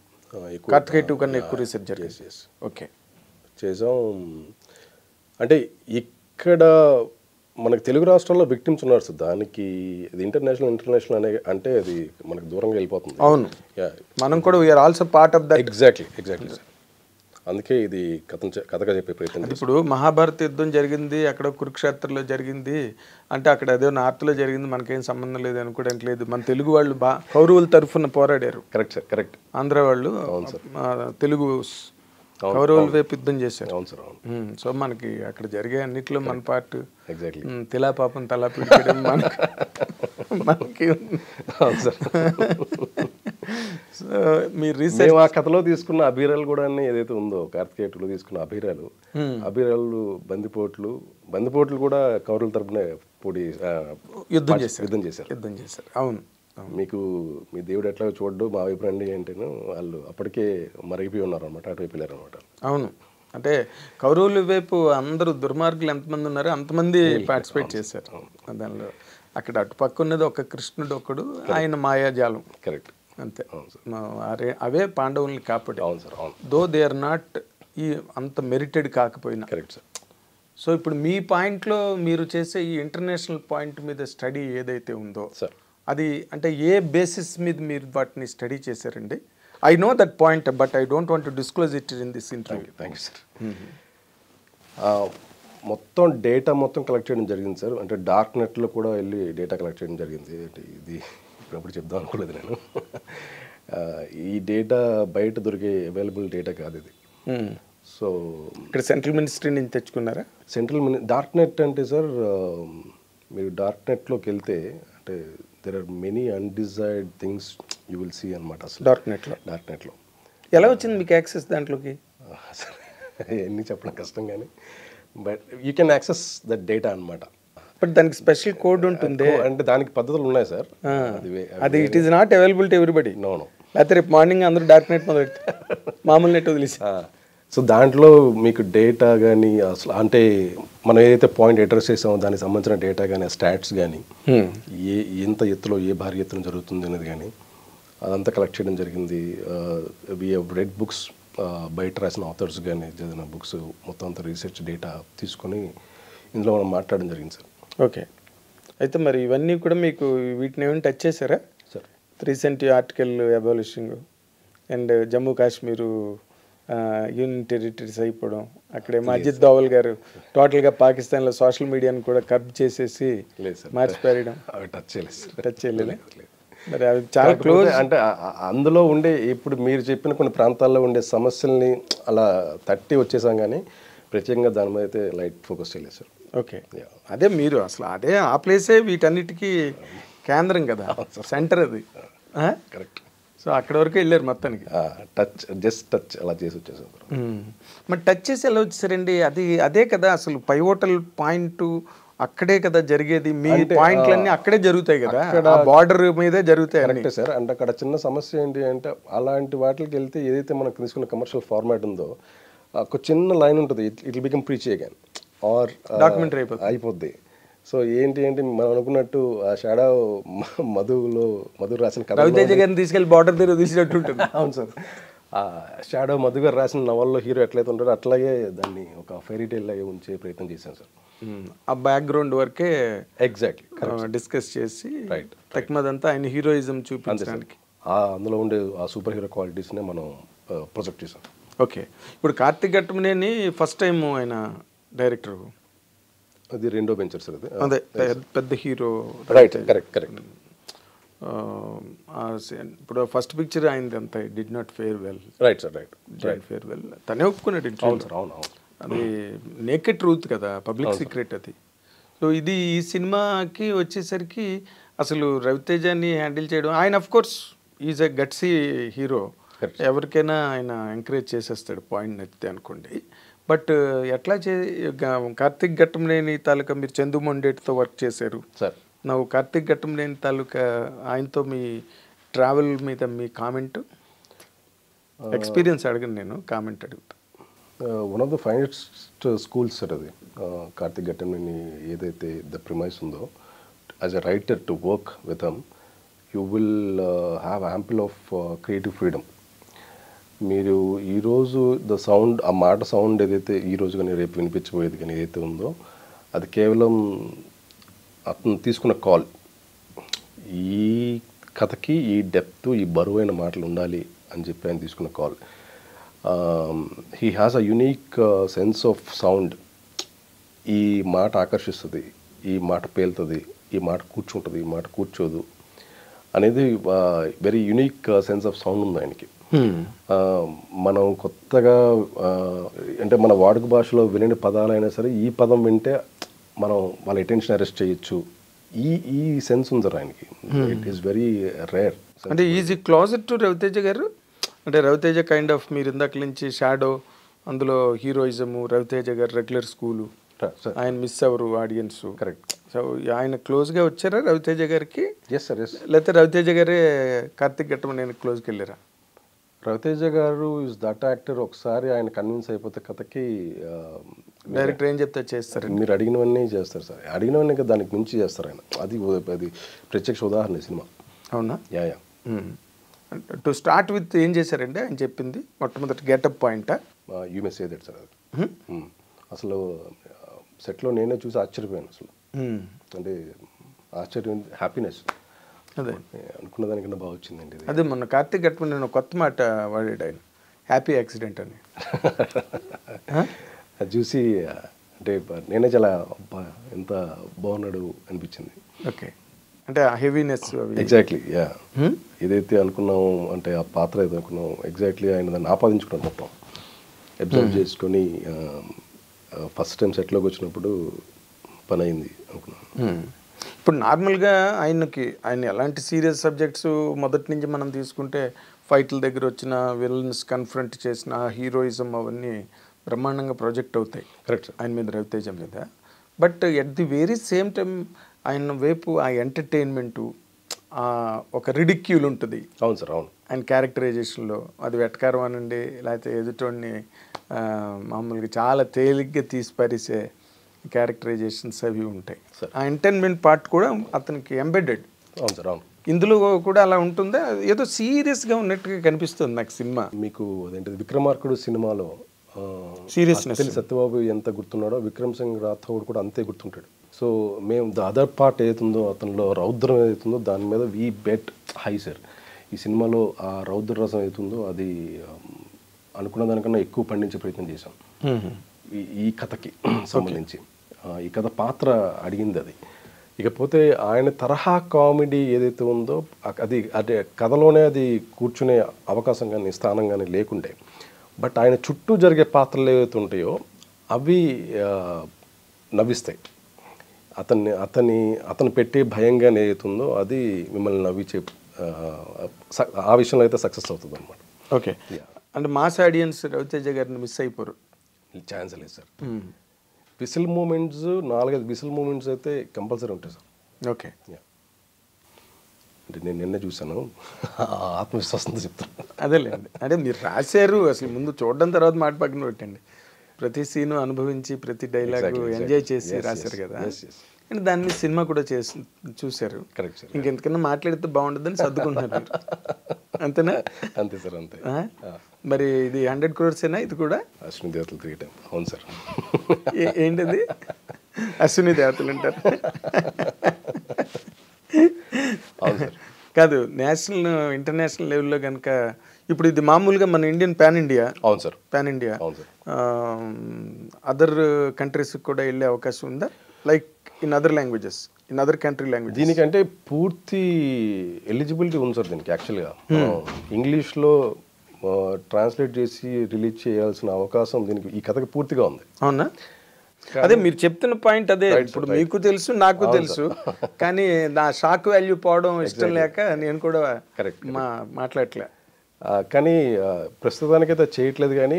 కార్తికేయ 2 కన్నా ఎక్కువ రీసెర్చ్ జరిగింది. ఓకే, చేసాం. అంటే ఇక్కడ మనకు తెలుగు రాష్ట్రాల్లో విక్టిమ్స్ ఉన్నారు సార్. దానికి అది ఇంటర్నేషనల్ అంటే అది మనకు దూరంగా వెళ్ళిపోతుంది. అవును, మనం కూడా we are also part of that. Exactly sir. అందుకే ఇది కథగా చెప్పే ప్రయత్నం. ఇప్పుడు మహాభారత యుద్ధం జరిగింది, అక్కడ కురుక్షేత్రంలో జరిగింది అంటే అక్కడ అదే నార్త్లో జరిగింది, మనకేం సంబంధం లేదు అనుకోవడానికి లేదు. మన తెలుగు వాళ్ళు కౌరవుల తరఫున పోరాడారు. Correct sir. కరెక్ట్. ఆంధ్ర వాళ్ళు తెలుగు కౌరవుల వైపు యుద్ధం చేశారు. అవును సార్. అవును. సో మనకి అక్కడ జరిగే అన్నిట్లో మన పార్ట్. ఎగ్జాక్ట్లీ. తిలా పాపం తలా పిడిచడం మనకి. అవును సార్. సో మీరు రీసెర్చ్ ఆ కథలో తీసుకున్న అభిరాలు కూడా ఏదైతే ఉందో, కార్తికేయ 2లో తీసుకున్న అభిరాలు బందిపోట్లు కూడా కౌరవుల తరపున యుద్ధం చేశారు. అవును. మీకు మీ దేవుడు ఎట్లా చూడ్డు మా వైపు రండి అంటేను వాళ్ళు అప్పటికే మరిగిపోయి ఉన్నారు అనమాట, అటువైపు వెళ్ళారు అనమాట. అవును. అంటే కౌరవుల వైపు అందరూ దుర్మార్గులు ఎంతమంది ఉన్నారో అంతమంది పార్టిసిపేట్ చేశారు దానిలో. అక్కడ అటుపక్క ఉన్నది ఒక కృష్ణుడు ఒక్కడు, ఆయన మాయాజాలం. కరెక్ట్. అంతే. అవే పాండవుల్ని కాపాడు. అవును సార్. అవును. దో దే ఆర్ నాట్ అంత మెరిటెడ్ కాకపోయినా. Correct sir. సో ఇప్పుడు మీ పాయింట్లో మీరు చేసే ఈ ఇంటర్నేషనల్ పాయింట్ మీద స్టడీ ఏదైతే ఉందో సార్, అది అంటే ఏ బేసిస్ మీద మీరు వాటిని స్టడీ చేశారండి? I know that point but I don't want to disclose it in this interview. Thank you sir. మొత్తం డేటా కలెక్ట్ చేయడం జరిగింది సార్. అంటే డార్క్ నెట్లో కూడా వెళ్ళి డేటా కలెక్ట్ చేయడం జరిగింది. అంటే ఇది ఇప్పుడు చెప్దాం అనుకోలేదు నేను. ఈ డేటా బయట దొరికే అవైలబుల్ డేటా కాదు ఇది. సో ఇక్కడ సెంట్రల్ మినిస్ట్రీ నుంచి తెచ్చుకున్నారా? డార్క్ నెట్ అంటే సార్, మీరు డార్క్ నెట్లోకి వెళ్తే అంటే there are many undesired things you will see అనమాట. అసలు డార్క్ నెట్లో ఎలా వచ్చింది మీకు యాక్సెస్ దాంట్లోకి? ఎన్ని చెప్పడం కష్టం కానీ but you can access that data అనమాట. బట్ దానికి స్పెషల్ కోడ్ ఉంటుంది. అంటే దానికి పద్ధతులు ఉన్నాయి సార్. అది it is not available to everybody. No. లేకపోతే రేపు మార్నింగ్ అందరూ డార్క్ నెట్ మొదలు మామూలు నెట్ వదిలేసి. సో దాంట్లో మీకు డేటా కానీ అసలు అంటే మనం ఏదైతే పాయింట్ అడ్రస్ చేసామో దానికి సంబంధించిన డేటా కానీ స్టాట్స్ కానీ ఎంత ఎత్తులో ఏ భారీ ఎత్తున జరుగుతుంది అనేది కానీ అదంతా కలెక్ట్ చేయడం జరిగింది. వీ హెవ్ రెడ్ బుక్స్, బయట రాసిన ఆథర్స్ కానీ చదివిన బుక్స్ మొత్తం అంతా రీసెర్చ్ డేటా తీసుకొని ఇందులో మనం మాట్లాడడం జరిగింది సార్. ఓకే. అయితే మరి ఇవన్నీ కూడా మీకు వీటిని ఏమైనా టచ్ చేశారా sir? Recent article abolishing and Jammu Kashmir union territories అయిపోవడం, అక్కడే మజిద్ దౌవల్ గారు టోటల్గా పాకిస్తాన్లో సోషల్ మీడియాని కూడా కబ్ చేసేసి మార్చిపారేయడం, టచ్ చేయలేదు. మరి అవి చాలా క్లోజ్. అంటే అందులో ఉండే ఇప్పుడు మీరు చెప్పిన కొన్ని ప్రాంతాల్లో ఉండే సమస్యల్ని అలా తట్టి వచ్చేసాం కానీ ప్రత్యేకంగా దాని మీద అయితే లైట్ ఫోకస్ చేయలేదు సార్. ఓకే. అదే మీరు అసలు అదే ఆ ప్లేసే వీటన్నిటికీ కేంద్రం కదా, సెంటర్ అది. కరెక్ట్. సో అక్కడ వరకు వెళ్ళారు మొత్తానికి. జస్ట్ టచ్ అలా చేసి వచ్చేసాం. మరి టచ్ చేసి ఎలా వచ్చేసారండి? అదే కదా అసలు పైవోటల్ పాయింట్, అక్కడే కదా జరిగేది. మీ పాయింట్లన్నీ అక్కడే జరుగుతాయి కదా, బార్డర్ మీదే జరుగుతాయి. కరెక్టే సార్. అంటే అక్కడ చిన్న సమస్య ఏంటి అంటే అలాంటి వాటికి వెళ్తే ఏదైతే మనం తీసుకున్న కమర్షియల్ ఫార్మాట్ ఉందో ఒక చిన్న లైన్ ఉంటుంది, it will become preach again or documentary అయిపోద్ది. సో ఏంటి మనం అనుకున్నట్టు ఆ షాడో మధు రాసిన కథ రవితేజ గారిని తీసుకెళ్ళి బార్డర్ దగ్గర తీసినట్టు ఉంటుంది. అవును సార్. ఆ షాడో మధు గారు రాసిన నవల్లో హీరో ఎట్లయితే ఉంటారో అట్లాగే దాన్ని ఒక ఫెయిరీ టైల్ లాగే ఉంచే ప్రయత్నం చేశాను సార్. ఆ బ్యాక్గ్రౌండ్ వరకే ఎగ్జాక్ట్లీ డిస్కస్ చేసి రైట్ తక్కువదంతా ఆయన హీరోయిజం చూపించడానికి అందులో ఉండే ఆ సూపర్ హీరో క్వాలిటీస్నే మనం ప్రొజెక్ట్ చేసాం. ఓకే. ఇప్పుడు కార్తిక్ ఘట్టమనేని ఫస్ట్ టైం ఆయన డైరెక్టర్, అది రెండో వెంచర్ సార్. అది అదే పెద్ద హీరో. రైట్. కరెక్ట్. ఇప్పుడు ఫస్ట్ పిక్చర్ అయింది అంతా did not fair well. Right sir. Right. Fair well తనే ఒప్పుకున్నాడు. అవును సార్. అవును. అది నేకెడ్ ట్రూత్ కదా, పబ్లిక్ సీక్రెట్ అది. సో ఇది ఈ సినిమాకి వచ్చేసరికి అసలు రవితేజని హ్యాండిల్ చేయడం, ఆయన of course is a gutsy hero, ఎవరికైనా ఆయన ఎంకరేజ్ చేసేస్తాడు పాయింట్ నచ్చితే అనుకోండి. బట్ ఎట్లా కార్తిక్ ఘట్టమనేని తాలూకా మీరు చందు మొండేటితో వర్క్ చేశారు సార్. నువ్వు కార్తిక్ ఘట్టమనేని తాలూకా ఆయనతో మీ ట్రావెల్ మీద మీ కామెంట్ ఎక్స్పీరియన్స్ అడగను, నేను కామెంట్ అడుగుతా. One of the finest schools sir అది. కార్తిక్ ఘట్టమనేని ఏదైతే ద ప్రిమైస్ ఉందో as a writer to work with hmm, you will have ample of creative freedom. మీరు ఈరోజు ద సౌండ్, ఆ మాట సౌండ్ ఏదైతే ఈరోజు కానీ రేపు వినిపించబోయేది కానీ ఏదైతే ఉందో అది కేవలం అతను తీసుకున్న కాల్. ఈ కథకి ఈ డెప్త్, ఈ బరువైన మాటలు ఉండాలి అని చెప్పి ఆయన తీసుకున్న call. He has a unique sense of sound. ఈ మాట ఆకర్షిస్తుంది, ఈ మాట పేలుతుంది, ఈ మాట కూర్చుంటుంది, ఈ మాట కూర్చోదు అనేది very unique sense of sound ఉంది ఆయనకి. మనం కొత్తగా అంటే మన వాడుక భాషలో వినని పదాలైనా సరే ఈ పదం వింటే మనం వాళ్ళ అటెన్షన్ అరెస్ట్ చేయొచ్చు. ఈ సెన్స్ ఉంది ఆయనకి. It is very rare. అంటే ఈజీ క్లోజర్ టు రవితేజ గారు. అంటే రవితేజ కైండ్ ఆఫ్ మీరు ఇందాక నుంచి షాడో, అందులో హీరోయిజము, రవితేజ గారు రెగ్యులర్ స్కూలు, ఆయన మిస్ అవ్వరు ఆడియన్స్. కరెక్ట్. సో ఆయన క్లోజ్గా వచ్చారా రవితేజ గారికి? Yes sir. ఎస్. లేకపోతే రవితేజ గారే కార్తిక్ ఘట్టమనేని క్లోజ్కి వెళ్ళారా? రవితేజ గారు ఇస్ దట్ యాక్టర్. ఒకసారి ఆయన కన్విన్స్ అయిపోతే కథకి డైరెక్టర్ ఏం చెప్తే చేస్తారు. మీరు అడిగినవన్నీ చేస్తారు సార్. అడిగినవన్నీ దానికి మించి చేస్తారు ఆయన. అది ప్రత్యక్ష ఉదాహరణ సినిమా. అవునా? యా. టు స్టార్ట్ విత్ ఏం చేశారండి ఆయన చెప్పింది? మొట్టమొదటి గెటప్ పాయింటా? You may say that sir. అది అసలు సెట్లో నేనే చూసి ఆశ్చర్యపోయాను అసలు. అంటే ఆశ్చర్యం, హ్యాపీనెస్. అదే అనుకున్న దానికన్నా బాగా వచ్చిందండి. అదే మొన్న కార్తిక్ ఘట్టమనేని నేను కొత్త మాట వాడాడు ఆయన, హ్యాపీ యాక్సిడెంట్ అని. అది చూసి అంటే నేనే చాలా ఎంత బాగున్నాడు అనిపించింది. ఓకే. అంటే ఆ హెవీనెస్. ఎగ్జాక్ట్లీ. యా. ఏదైతే అనుకున్నాం అంటే ఆ పాత్ర ఏదో అనుకున్నాం ఎగ్జాక్ట్లీ ఆయన దాన్ని ఆపాదించుకున్నాం, మొత్తం అబ్జర్వ్ చేసుకొని ఫస్ట్ టైం సెట్లోకి వచ్చినప్పుడు పని అయింది అనుకున్నాను. ఇప్పుడు నార్మల్గా ఆయన ఎలాంటి సీరియస్ సబ్జెక్ట్స్ మొదటి నుంచి మనం తీసుకుంటే ఫైట్ల దగ్గర వచ్చిన విలన్స్ కన్ఫ్రంట్ చేసిన హీరోయిజం అవన్నీ బ్రహ్మాండంగా ప్రొజెక్ట్ అవుతాయి. కరెక్ట్. ఆయన మీద, రవితేజ మీద. But at the very same time ఆయన వైపు ఆ ఎంటర్టైన్మెంటు ఒక రిడిక్యూల్ ఉంటుంది. అవును సార్, అవును. ఆయన క్యారెక్టరైజేషన్లో అది వెటకారం అనండి, లేకపోతే ఎదుటోడిని మామూలుగా చాలా తేలిగ్గా తీసి పరిసే క్యారెక్టరైజేషన్స్ అవి ఉంటాయి. ఆ ఎంటర్టైన్మెంట్ పార్ట్ కూడా అతనికి ఎంబెడెడ్. అవును సార్, అవును. ఇందులో కూడా అలా ఉంటుందా? ఏదో సీరియస్గా ఉన్నట్టుగా కనిపిస్తుంది నాకు సినిమా. మీకు అదేంటి విక్రమార్కుడు సినిమాలో సీరియస్నెస్ సత్యబాబు ఎంత గుర్తున్నాడో విక్రమ్ సింగ్ రాథోడ్ కూడా అంతే గుర్తుంటాడు. సో మేము ద అదర్ పార్ట్ ఏదైతుందో అతనిలో రౌద్రం ఏదైతుందో దాని మీద వీ బెట్ హై సార్. ఈ సినిమాలో ఆ రౌద్ర రసం ఏదైతుందో అది అనుకున్న దానికన్నా ఎక్కువ పండించే ప్రయత్నం చేశాం ఈ కథకి సంబంధించి. ఈ కథ పాత్ర అడిగింది అది. ఇకపోతే ఆయన తరహా కామెడీ ఏదైతే ఉందో అది అంటే కథలోనే అది కూర్చునే అవకాశం కానీ స్థానం కానీ లేకుండే, బట్ ఆయన చుట్టూ జరిగే పాత్రలు ఏవైతే ఉంటాయో అవి నవ్విస్తాయి. అతను పెట్టే భయంగానే ఏదైతుందో అది మిమ్మల్ని నవ్వించే ఆ విషయంలో అయితే సక్సెస్ అవుతుంది అనమాట. ఓకే. అంటే మాస్ ఆడియన్స్ రవితేజ గారిని మిస్ అయిపోరు? ఛాన్స్ లేదు sir. Whistle moments 4-5 whistle moments అయితే కంపల్సరీ ఉంటాయి సార్. ఓకే. అంటే నేను నిన్న చూసాను, ఆత్మవిశ్వాసంతో చెప్తాను. అదేలేండి, అంటే మీరు రాశారు, అసలు ముందు చూడడం తర్వాత మాట పక్కన పెట్టండి. ప్రతి సీను అనుభవించి ప్రతి డైలాగు ఎంజాయ్ చేసి రాశారు కదా, అండ్ దాని మీద సినిమా కూడా చూశారు. Correct sir. ఇంకెంతకన్నా మాట్లాడితే బాగుంటుందని సర్దుకుంటున్నారు. అంతేనా? అంతే సార్, అంతే. మరి ఇది 100 crores ఇది కూడా? అశ్విని దేవతలు 3 times. అవును సార్. ఏంటది అశ్విని దేవతలు అంటారు? అవును సార్. కాదు, నేషనల్ ఇంటర్నేషనల్ లెవెల్లో కనుక ఇప్పుడు ఇది మామూలుగా మన ఇండియన్ పాన్ ఇండియా. అవును సార్, పాన్ ఇండియా. అవును సార్. అదర్ కంట్రీస్కి కూడా వెళ్ళే అవకాశం ఉందా? Like in other languages, in other country language? దీనికంటే పూర్తి ఎలిజిబిలిటీ ఉంది సార్ దీనికి. యాక్చువల్గా ఇంగ్లీష్లో ట్రాన్స్లేట్ చేసి రిలీజ్ చేయాల్సిన అవకాశం దీనికి ఈ కథకి పూర్తిగా ఉంది. అవునా? అదే మీరు చెప్తున్న పాయింట్ అదే. ఇప్పుడు మీకు తెలుసు, నాకు తెలుసు, కానీ నా షాక్ వాల్యూ పోవడం ఇష్టం లేక నేను కూడా మాట్లాడలే. కానీ ప్రస్తుతానికైతే చేయట్లేదు, కానీ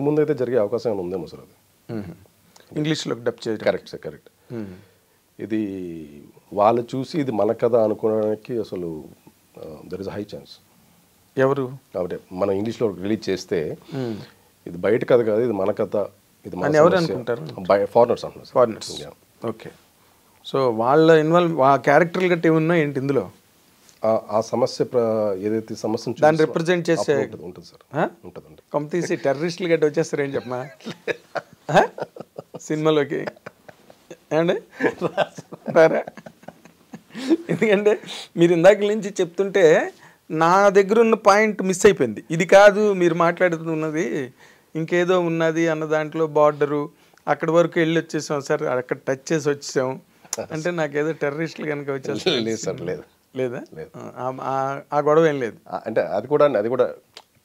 ముందు అయితే జరిగే అవకాశం ఏమైనా ఉందేమో సార్ అది ఇంగ్లీష్లో డబ్ చేయడం. Correct sir, correct. ఇది వాళ్ళు చూసి ఇది మన కథ అనుకోవడానికి అసలు దర్ ఇస్ హై ఛాన్స్. ఎవరు కాబట్టి మనం ఇంగ్లీష్లో రిలీజ్ చేస్తే ఇది బయట కథ కాదు, ఇది మన కథ, ఇది మన ఎవరు అనుకుంటారు? ఫారినర్స్ అంటున్నారు. ఫారినర్స్. ఓకే. సో వాళ్ళ ఇన్వాల్వ్ ఆ క్యారెక్టర్లు గట్టి ఏమున్నా ఏంటి ఇందులో? ఆ సమస్య ఏదైతే సమస్యను దాన్ని రిప్రజెంట్ చేసే ఉంటుంది సార్. ఉంటుంది. కొంత తీసి టెర్రరిస్టులు గట్టి వచ్చేస్తారు ఏం చెప్పమా సినిమాలోకి? ఏమండి రారా? ఎందుకంటే మీరు ఇందాక నుంచి చెప్తుంటే నా దగ్గర ఉన్న పాయింట్ మిస్ అయిపోయింది. ఇది కాదు మీరు మాట్లాడుతున్నది, ఇంకేదో ఉన్నది అన్న దాంట్లో బార్డరు అక్కడి వరకు వెళ్ళి వచ్చేసాం సార్, అక్కడ టచ్ చేసి వచ్చేసాం అంటే నాకేదో టెర్రరిస్టులు కనుక వచ్చేసారు. లేదు సార్, లేదు. లేదా? ఆ గొడవ ఏం లేదు. అంటే అది కూడా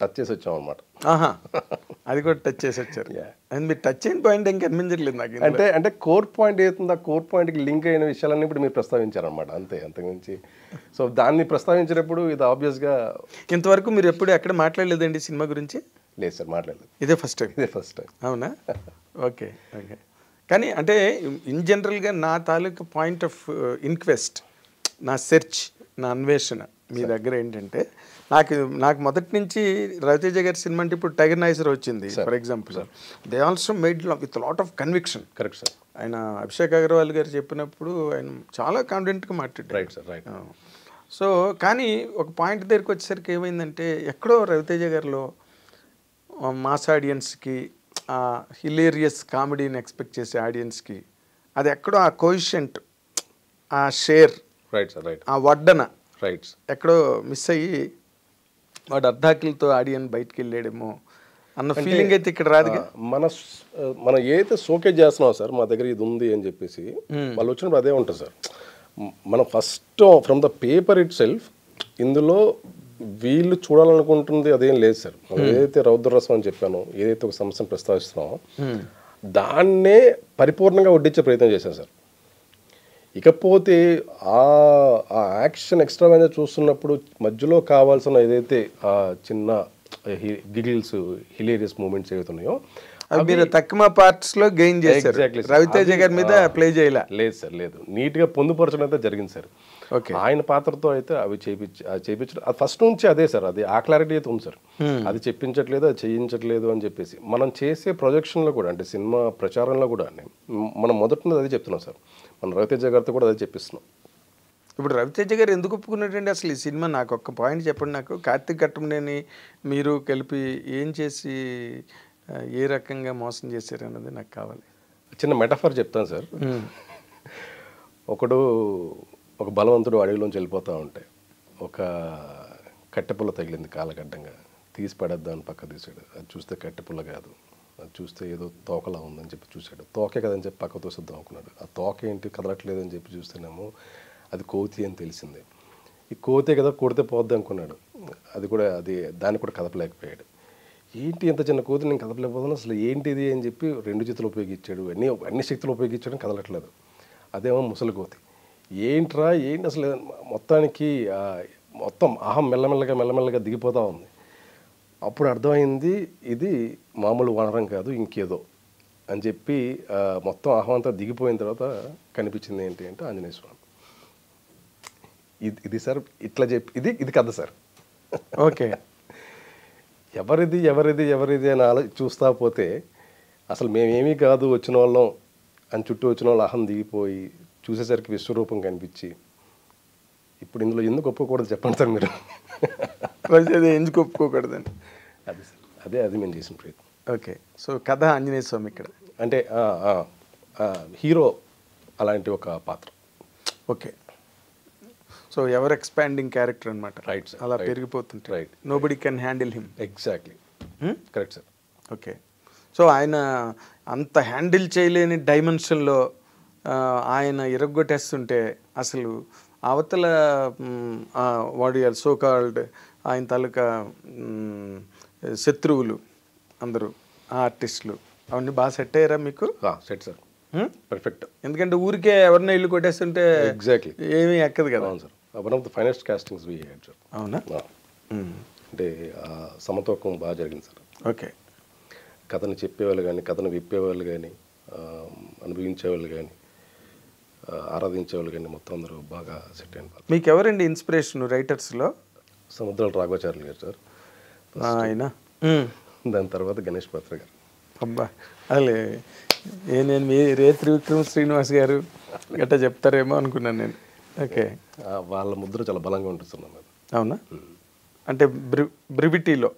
టచ్ చేసి వచ్చాం అనమాట. అది కూడా టచ్ చేసి వచ్చారు. అండ్ మీరు టచ్ అయిన పాయింట్ ఇంకా అనిపించట్లేదు నాకు. అంటే కోర్ పాయింట్ ఏతుందో ఆ కోర్ పాయింట్కి లింక్ అయిన విషయాలన్నీ ఇప్పుడు మీరు ప్రస్తావించారనమాట, అంతే, అంతకుమించి. సో దాన్ని ప్రస్తావించినప్పుడు ఇది ఆబ్వియస్గా. ఇంతవరకు మీరు ఎప్పుడు ఎక్కడ మాట్లాడలేదండి సినిమా గురించి? లేదు సార్, మాట్లాడలేదు. ఇదే ఫస్ట్ టైం. అవునా? ఓకే. కానీ అంటే ఇన్ జనరల్గా నా తాలూకా పాయింట్ ఆఫ్ ఇన్క్వెస్ట్, నా సెర్చ్, నా అన్వేషణ మీ దగ్గర ఏంటంటే, నాకు మొదటి నుంచి రవితేజ గారి సినిమా అంటే ఇప్పుడు టైగర్ నైజర్ వచ్చింది for example, they also made with lot of conviction. Correct sir. ఆయన అభిషేక్ అగర్వాల్ గారు చెప్పినప్పుడు ఆయన చాలా కాన్ఫిడెంట్గా మాట్లాడారు. Right sir, right. సో కానీ ఒక పాయింట్ దగ్గరికి వచ్చేసరికి ఏమైందంటే, ఎక్కడో రవితేజ గారిలో మాస్ ఆడియన్స్కి, హిలేరియస్ కామెడీని ఎక్స్పెక్ట్ చేసే ఆడియన్స్కి అది ఎక్కడో ఆ కోయిషెంట్, ఆ షేర్, రైట్ సార్, రైట్, ఆ వడ్డన రైట్ ఎక్కడో మిస్ అయ్యి వాడు అర్ధాకిలతో ఆడియన్ బయటికి వెళ్ళాడేమో అన్న ఫీలింగ్ అయితే ఇక్కడ రాదుగా. మనం ఏదైతే షోకేజ్ చేస్తున్నాం సార్, మా దగ్గర ఇది ఉంది అని చెప్పేసి వాళ్ళు వచ్చినప్పుడు అదే ఉంటుంది సార్. మనం first from the paper it self ఇందులో వీళ్ళు చూడాలనుకుంటుంది అదేం లేదు సార్. మనం ఏదైతే రౌద్రరసం అని చెప్పానో, ఏదైతే ఒక సమస్యను ప్రస్తావిస్తున్నామో దాన్నే పరిపూర్ణంగా వడ్డించే ప్రయత్నం చేశాను సార్. ఇకపోతే ఆ యాక్షన్ ఎక్స్ట్రాగా చూస్తున్నప్పుడు మధ్యలో కావాల్సిన ఏదైతే చిన్న గిగిల్స్, హిలేరియస్ మూమెంట్స్ ఏవైతే ఉన్నాయో అవి మీరు తక్కువ పార్ట్స్ లో గెయిన్ చేశారు. Exactly, sir. రవితేజ గారి మీద ప్లే చేయలే. లేదు సార్, లేదు, నీట్గా పొందుపరచడం అయితే జరిగింది సార్. ఓకే. ఆయన పాత్రతో అయితే అవి చేయించడం అది ఫస్ట్ నుంచి అదే సార్, అది ఆ క్లారిటీ అయితే ఉంది సార్. అది చెప్పించట్లేదు, అది చేయించట్లేదు అని చెప్పేసి మనం చేసే ప్రొజెక్షన్లో కూడా, అంటే సినిమా ప్రచారంలో కూడా మనం మొదటి అదే చెప్తున్నాం సార్. మనం రవితేజ గారితో కూడా అదే చెప్పిస్తున్నాం. ఇప్పుడు రవితేజ గారు ఎందుకు ఒప్పుకున్నారండి అసలు ఈ సినిమా? నాకు ఒక్క పాయింట్ చెప్పండి. నాకు కార్తీక్ ఘట్టంనేని మీరు కలిపి ఏం చేసి ఏ రకంగా మోసం చేశారు అన్నది నాకు కావాలి. చిన్న మెటాఫర్ చెప్తాను సార్. ఒక బలవంతుడు అడవిలోంచి వెళ్ళిపోతూ ఉంటే ఒక కట్టెపుల్ల తగిలింది కాలగడ్డంగా, తీసి పడేద్దామని పక్క తీసాడు. అది చూస్తే కట్టెపుల్ల కాదు, అది చూస్తే ఏదో తోకలా ఉందని చెప్పి చూశాడు. తోకే కదని చెప్పి పక్క తోసిద్దాం అనుకున్నాడు. ఆ తోక ఏంటి కదలట్లేదు అని చెప్పి చూస్తేనేమో అది కోతి అని తెలిసింది. ఈ కోతే కదా, కొడితే పోద్ది అనుకున్నాడు. దాన్ని కూడా కదపలేకపోయాడు. ఏంటి ఇంత చిన్న కోతి నేను కదపలేకపోతున్నాను, అసలు ఏంటిది అని చెప్పి 2 చేతులు ఉపయోగించాడు, అన్ని శక్తులు ఉపయోగించాడు, కదలట్లేదు. అదేమో ముసలి కోతి. ఏంటి అసలు మొత్తానికి మొత్తం అహం మెల్లమెల్లగా దిగిపోతూ ఉంది. అప్పుడు అర్థమైంది ఇది మామూలు వానరం కాదు, ఇంకేదో అని చెప్పి మొత్తం అహం అంతా దిగిపోయిన తర్వాత కనిపించింది ఏంటి అంటే ఆంజనేయ స్వామి. ఇది సార్, ఇట్లా చెప్పి ఇది కథ సార్. ఓకే. ఎవరిది అని చూస్తా పోతే అసలు మేమేమీ కాదు, వచ్చిన వాళ్ళం అని చుట్టూ వచ్చిన వాళ్ళు అహం దిగిపోయి చూసేసరికి విశ్వరూపం కనిపించి, ఇప్పుడు ఇందులో ఎందుకు ఒప్పుకోకూడదు చెప్పండి సార్ మీరు. ఎందుకు ఒప్పుకోకూడదని అది సార్, అది మేము చేసిన ప్రయత్నం. ఓకే. సో కథ ఆంజనేయ స్వామి ఇక్కడ అంటే హీరో అలాంటి ఒక పాత్ర. Okay. So ever expanding character అనమాట. Right sir. అలా పెరిగిపోతుంటే right, nobody can handle him. Exactly, correct sir. Okay. So ఆయన అంత హ్యాండిల్ చేయలేని డైమెన్షన్లో ఆయన ఇరగొట్టేస్తుంటే అసలు అవతల వాడి సో కాల్డ్ ఆయన తాలూకా శత్రువులు అందరూ ఆర్టిస్టులు అవన్నీ బాగా సెట్ అయ్యారా మీకు? Set sir, perfect. ఎందుకంటే ఊరికే ఎవరినో ఇల్లు కొట్టేస్తుంటే ఎగ్జాక్ట్లీ ఏమీ ఎక్కదు కదా. అవును sir, one of the finest castings we had sir. అవునా? అంటే సమతూకం బాగా జరిగింది సార్. ఓకే. కథను చెప్పేవాళ్ళు కానీ, కథను విప్పేవాళ్ళు కానీ, అనుభవించేవాళ్ళు కానీ, ఆరాధించేవాళ్ళు కానీ మొత్తం అందరూ బాగా సెట్ అయిన. మీకు ఎవరండి ఇన్స్పిరేషన్ రైటర్స్లో? సముద్రాల రాఘవాచార్యులు గారు సార్ ఆయన. దాని తర్వాత గణేష్ పాత్ర గారు. అబ్బా, అసలు నేను మీ త్రివిక్రమ్ శ్రీనివాస్ గారు గట్టా చెప్తారేమో అనుకున్నాను నేను. ఓకే. వాళ్ళ ముద్ర చాలా బలంగా ఉంటుంది సార్. అవునా? అంటే బ్రివిటీలో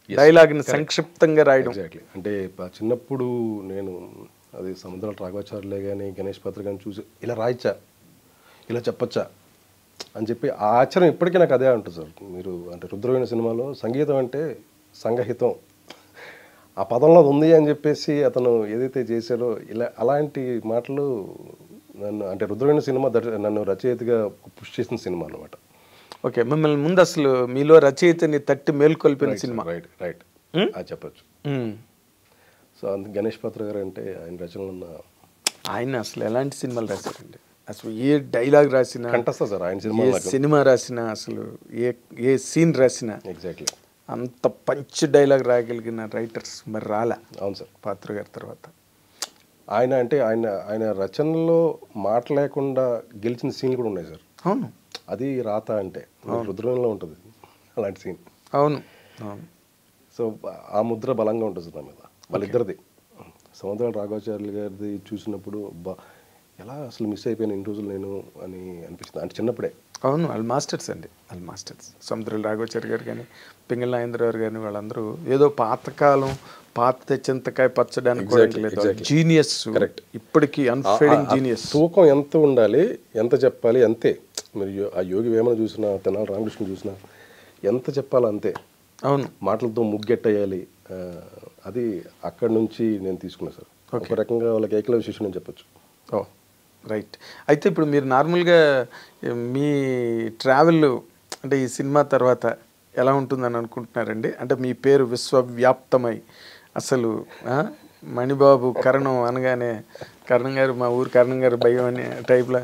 డైలాగ్ని సంక్షిప్తంగా రాయడం. ఎగ్జాక్ట్లీ. అంటే చిన్నప్పుడు నేను అది సముద్రాల రాఘవాచార్యులే కానీ గణేష్ పాత్ర కానీ చూసి ఇలా రాయచ్చా, ఇలా చెప్పచ్చా అని చెప్పి ఆ ఆచరణ ఇప్పటికీ నాకు అదే ఉంటుంది సార్. మీరు అంటే రుద్రవీణ సినిమాలో సంగీతం అంటే సంగహితం ఆ పదంలో ఉంది అని చెప్పేసి అతను ఏదైతే చేశాడో అలాంటి మాటలు నన్ను, అంటే రుద్రవీణ సినిమా నన్ను రచయితగా పుష్ చేసిన సినిమా అనమాట. ఓకే. మిమ్మల్ని ముందు అసలు మీలో రచయితని తట్టి మేల్కొల్పిన సినిమా. రైట్ అది చెప్పచ్చు. సో అందుకు గణేష్ పాత్ర గారు అంటే ఆయన రచనలు ఉన్న ఆయన అసలు ఎలాంటి సినిమాలు రాశారండి? అసలు ఏ డైలాగ్ రాసినా కంటస్తా సార్ ఆయన సినిమా రాసినా, అసలు ఏ సీన్ రాసినా ఎగ్జాక్ట్లీ అంత పంచ్ డైలాగ్ రాయగలిగిన రైటర్స్ మరి రాలే. అవును సార్. పాత్ర గారి తర్వాత ఆయన అంటే ఆయన రచనలో మాట లేకుండా గెలిచిన సీన్లు కూడా ఉన్నాయి సార్. అవును. అది రాత అంటే రుద్రంలో ఉంటుంది అలాంటి సీన్. అవును. సో ఆ ముద్ర బలంగా ఉంటుంది సార్ నా మీద. వాళ్ళిద్దరిది, సముద్రాల రాఘవాచార్యులు గారిది చూసినప్పుడు ఎలా అసలు మిస్ అయిపోయాను ఇన్ని రోజులు నేను అని అనిపిస్తుంది. అంటే చిన్నప్పుడే. అవును, వాళ్ళు మాస్టర్స్ అండి, వాళ్ళు మాస్టర్స్. సముద్రాల రాఘవాచార్య గారు కానీ, పింగళ నాగేంద్రరావు గారు కానీ, వాళ్ళందరూ ఏదో పాతకాలం పాత చింతకాయ పచ్చడి అనుకోవడం జీనియస్. కరెక్ట్. ఇప్పటికీ అన్ఫేడింగ్ జీనియస్. తూకం ఎంత ఉండాలి, ఎంత చెప్పాలి అంతే. మీరు ఆ యోగి వేమన చూసినా, తెనాలి రామకృష్ణ చూసినా ఎంత చెప్పాలో అంతే. అవును. మాటలతో ముగ్గెట్టేయాలి. అది అక్కడి నుంచి నేను తీసుకున్నాను సార్. ఒక రకంగా వాళ్ళకి ఏకలవ్య శిష్యుడు అని చెప్పొచ్చు. ఓ రైట్. అయితే ఇప్పుడు మీరు నార్మల్గా మీ ట్రావెల్ అంటే ఈ సినిమా తర్వాత ఎలా ఉంటుందని అనుకుంటున్నారండి? అంటే మీ పేరు విశ్వవ్యాప్తమై అసలు మణిబాబు కరణం అనగానే కరణం గారు మా ఊరు కరణం గారు భయం అనే టైప్లో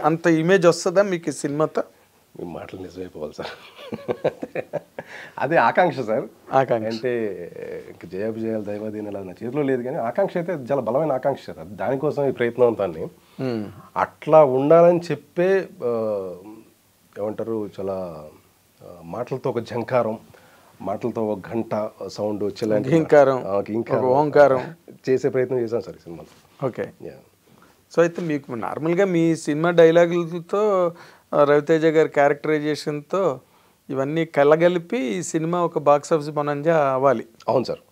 అంత ఇమేజ్ వస్తుందా మీకు ఈ సినిమాతో? మీ మాటలు నిజమైపోవాలి సార్. అదే ఆకాంక్ష సార్. ఆకాంక్ష అంటే ఇంక జయాభిజయాలు దైవాధీనాలు అది నా చేతిలో లేదు, కానీ ఆకాంక్ష అయితే చాలా బలమైన ఆకాంక్ష సార్. దానికోసం ఈ ప్రయత్నం అంతాన్ని అట్లా ఉండాలని చెప్పే ఏమంటారు, చాలా మాటలతో ఒక ఝంకారం, మాటలతో ఒక గంట సౌండ్ వచ్చేలాంటి ఓంకారం చేసే ప్రయత్నం చేశాను సార్ ఈ సినిమాలో. ఓకే. సో అయితే మీకు నార్మల్గా మీ సినిమా డైలాగులతో రవితేజ గారి క్యారెక్టరైజేషన్తో ఇవన్నీ కలగలిపి ఈ సినిమా ఒక బాక్స్ ఆఫీస్ బొనంజా అవ్వాలి. అవును సార్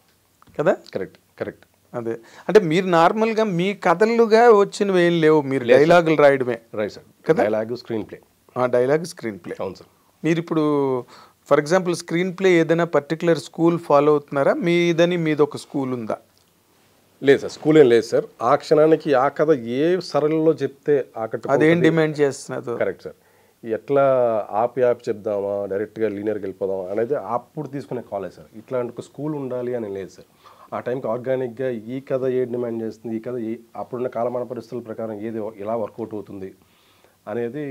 కదా. కరెక్ట్. అదే అంటే మీరు నార్మల్గా మీ కథలుగా వచ్చినవి ఏం లేవు, మీరు డైలాగులు రాయడమే. Right sir. Dialogue screenplay. Dialogue screenplay. అవును సార్. మీరు ఇప్పుడు ఫర్ ఎగ్జాంపుల్ స్క్రీన్ ప్లే ఏదైనా పర్టికులర్ స్కూల్ ఫాలో అవుతున్నారా, మీది ఒక స్కూల్ ఉందా? లేదు సార్, స్కూల్ ఏం లేదు సార్. ఆ క్షణానికి ఆ కథ ఏ సరళలో చెప్తే అదేం డిమాండ్ చేస్తున్నారు. Correct sir. ఎట్లా ఆపి చెప్దామా, డైరెక్ట్గా లీనియర్కి వెళ్ళిపోదామా అనేది అప్పుడు తీసుకునే కాలేజ్ సార్. ఇట్లాంటి ఒక స్కూల్ ఉండాలి అని లేదు సార్. ఆ టైంకి ఆర్గానిక్గా ఈ కథ ఏ డిమాండ్ చేస్తుంది, ఈ కథ అప్పుడున్న కాలమాన పరిస్థితుల ప్రకారం ఏది ఎలా వర్కౌట్ అవుతుంది అనేది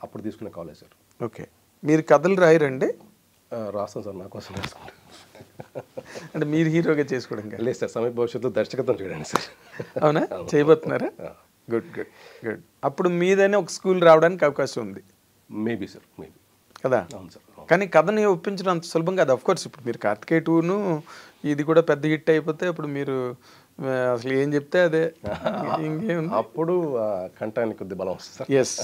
అప్పుడు తీసుకునే కాలేజ్ సార్. ఓకే. మీరు కథలు రాయరండి? రాస్తాను సార్, నా కోసం రాసుకుంటాను. అంటే మీరు హీరోగా చేసుకోవడం లేదు సార్, సమీప భవిష్యత్తులో దర్శకత్వం చూడండి సార్. అవునా, చేయబోతున్నారా? గుడ్. అప్పుడు మీదైనా ఒక స్కూల్ రావడానికి అవకాశం ఉంది. Maybe sir, maybe. కదా. అవును సార్. కానీ కథని ఒప్పించడం అంత సులభం కాదు. అఫ్కోర్స్ ఇప్పుడు మీరు కార్తికేయ 2ను ఇది కూడా పెద్ద హిట్ అయిపోతే అప్పుడు మీరు అసలు ఏం చెప్తే అదే. ఇంకేం అప్పుడు కంఠానికి కొద్ది బలం వస్తుంది సార్. ఎస్,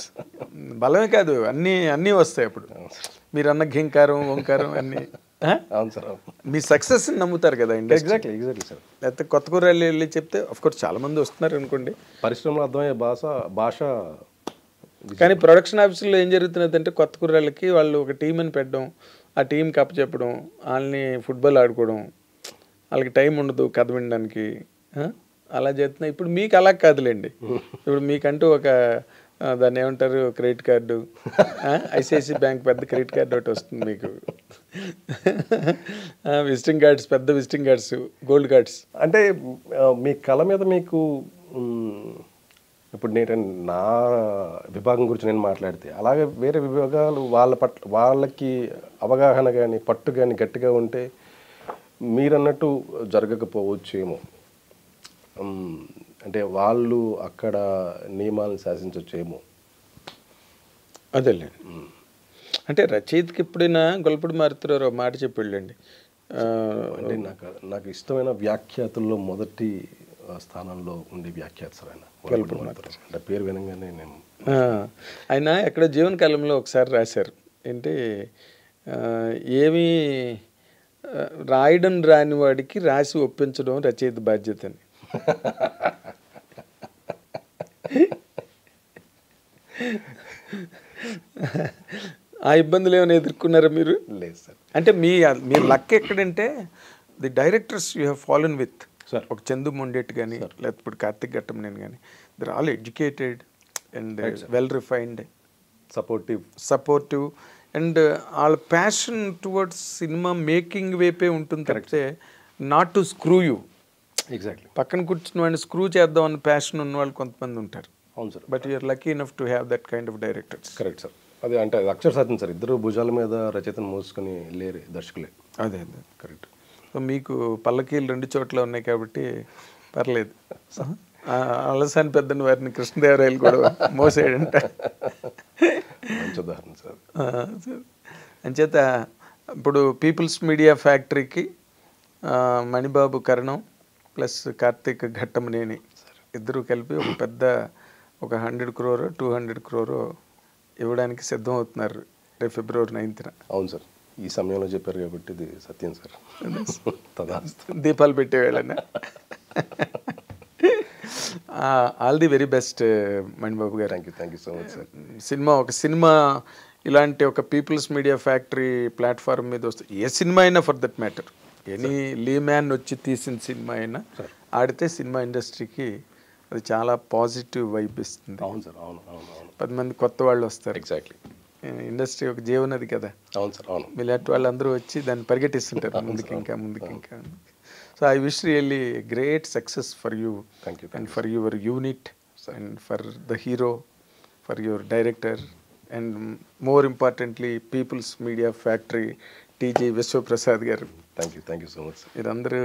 బలమే కాదు, అన్నీ వస్తాయి అప్పుడు. మీరు అన్న ఘింకారం, ఓంకారం అన్నీ. అవును సార్. మీ సక్సెస్ నమ్ముతారు కదా ఇండస్ట్రీ. Exactly sir. లేకపోతే కొత్త కూరలు వెళ్ళి చెప్తే అఫ్కోర్స్ చాలా మంది వస్తున్నారు అనుకోండి, పరిశ్రమలో అర్థమయ్యే భాష. కానీ ప్రొడక్షన్ ఆఫీసులో ఏం జరుగుతున్నది అంటే కొత్త కూరళ్ళకి వాళ్ళు ఒక టీం అని పెట్టడం, ఆ టీంకి అప్పచెప్పడం, వాళ్ళని ఫుట్బాల్ ఆడుకోవడం, వాళ్ళకి టైం ఉండదు కథ వినడానికి, అలా చేస్తున్నాయి. ఇప్పుడు మీకు అలా కాదులేండి. ఇప్పుడు మీకంటూ ఒక దాన్ని ఏమంటారు, క్రెడిట్ కార్డు, ఐసిఐసి బ్యాంక్ పెద్ద క్రెడిట్ కార్డు ఒకటి వస్తుంది మీకు, విజిటింగ్ కార్డ్స్, పెద్ద విజిటింగ్ కార్డ్స్, గోల్డ్ కార్డ్స్. అంటే మీ కళ మీద మీకు ఇప్పుడు నేను నా విభాగం గురించి నేను మాట్లాడితే, అలాగే వేరే విభాగాలు వాళ్ళకి అవగాహన కానీ పట్టు కానీ గట్టిగా ఉంటే మీరన్నట్టు జరగకపోవచ్చేమో. అంటే వాళ్ళు అక్కడ నియమాలను శాసించవచ్చేమో. అదేలే. అంటే రచయితకి ఎప్పుడైనా గొల్పడి మారుతున్నారు మాట చెప్పి వెళ్ళండి. అంటే నాకు ఇష్టమైన వ్యాఖ్యాతుల్లో మొదటి స్థానంలో ఉండే వ్యాఖ్యాత సార్ ఆయన. అంటే పేరు వినగానే నేను ఆయన ఎక్కడ జీవన కాలంలో ఒకసారి రాశారు ఏంటి, ఏమీ రాయడం రాని వాడికి రాసి ఒప్పించడం రచయిత బాధ్యత అని. ఆ ఇబ్బందులు ఏమైనా ఎదుర్కొన్నారా మీరు? లేదు సార్. అంటే మీ లక్ ఎక్కడంటే the directors you have fallen with sir. ఒక చందు మొండేట్ కానీ లేకపోతే ఇప్పుడు కార్తిక్ ఘట్టమనేని కానీ, they're all educated and well refined, supportive and వాళ్ళ ప్యాషన్ టువర్డ్స్ సినిమా మేకింగ్ వైపే ఉంటుంది తప్పితే not to screw you. Exactly. పక్కన కూర్చున్న వాడిని స్క్రూ చేద్దాం అన్న ప్యాషన్ ఉన్న వాళ్ళు కొంతమంది ఉంటారు. అవును sir. But you are lucky enough to have that kind of directors. Correct sir. అదే అంటే అక్షర సత్యం సార్. ఇద్దరు భుజాల మీద రచయితను మోసుకొని లేరు దర్శకులే. అదే కరెక్ట్. సో మీకు పల్లకీలు 2 చోట్ల ఉన్నాయి కాబట్టి పర్లేదు. అలసాని పెద్దని వారిని కృష్ణదేవరాయలు కూడా మోసేయంట. మంచి ఉదాహరణ సార్. అంచేత ఇప్పుడు పీపుల్స్ మీడియా ఫ్యాక్టరీకి మణిబాబు కరణం ప్లస్ కార్తిక్ ఘట్టమనేని ఇద్దరు కలిపి ఒక పెద్ద 100 crore 200 crore ఇవ్వడానికి సిద్ధం అవుతున్నారు రేపు February 9th. అవును సార్. ఈ సమయంలో చెప్పారు కాబట్టి ఇది సత్యం సార్. దీపాలు పెట్టేవేళనా. All the very best Manibabu garu. Thank you so much sir. ఒక సినిమా ఇలాంటి ఒక పీపుల్స్ మీడియా ఫ్యాక్టరీ ప్లాట్ఫామ్ మీద వస్తే ఏ సినిమా అయినా for that matter, any layman వచ్చి తీసిన సినిమా అయినా ఆడితే సినిమా ఇండస్ట్రీకి అది చాలా పాజిటివ్ వైబ్ ఇస్తుంది. అవును సార్. అవును. 10 మంది కొత్త వాళ్ళు వస్తారు. ఎగ్జాక్ట్లీ. ఇండస్ట్రీ ఒక జీవనది కదా. అవును సార్. అవును. మీలాంటి వాళ్ళందరూ వచ్చి దాన్ని పరిగెట్టిస్తుంటారు ముందుకి ఇంకా. So I wish really great success for you and for your unit and for the hero, for your director and more importantly People's Media Factory TG Vishwaprasad garu. Thank you so much sir. మీరందరూ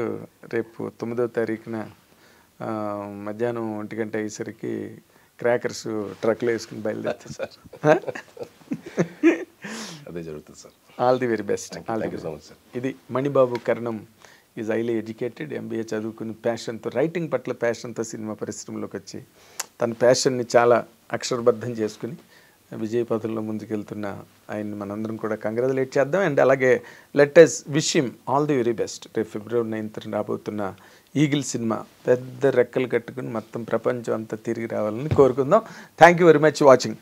రేపు 9వ తారీఖున మధ్యాహ్నం 1 గంట అయ్యేసరికి crackers ట్రక్లో వేసుకుని బయలుదేరుతారు sir. అదే జరుగుతుంది sir. All the very best. Thank you so much sir. ఇది మణిబాబు కర్ణం ఈజ్ హైలీ ఎడ్యుకేటెడ్, ఎంబీఏ చదువుకుని ప్యాషన్తో, రైటింగ్ పట్ల ప్యాషన్తో సినిమా పరిశ్రమలోకి వచ్చి తన ప్యాషన్ని చాలా అక్షరబద్ధం చేసుకుని విజయ పథంలో ముందుకెళ్తున్న ఆయన్ని మనందరం కూడా కంగ్రాచులేట్ చేద్దాం. అండ్ అలాగే let us wish him all the very best. రేపు February 9th రాబోతున్న ఈగిల్ సినిమా పెద్ద రెక్కలు కట్టుకుని మొత్తం ప్రపంచం అంతా తిరిగి రావాలని కోరుకుందాం. Thank you very much watching.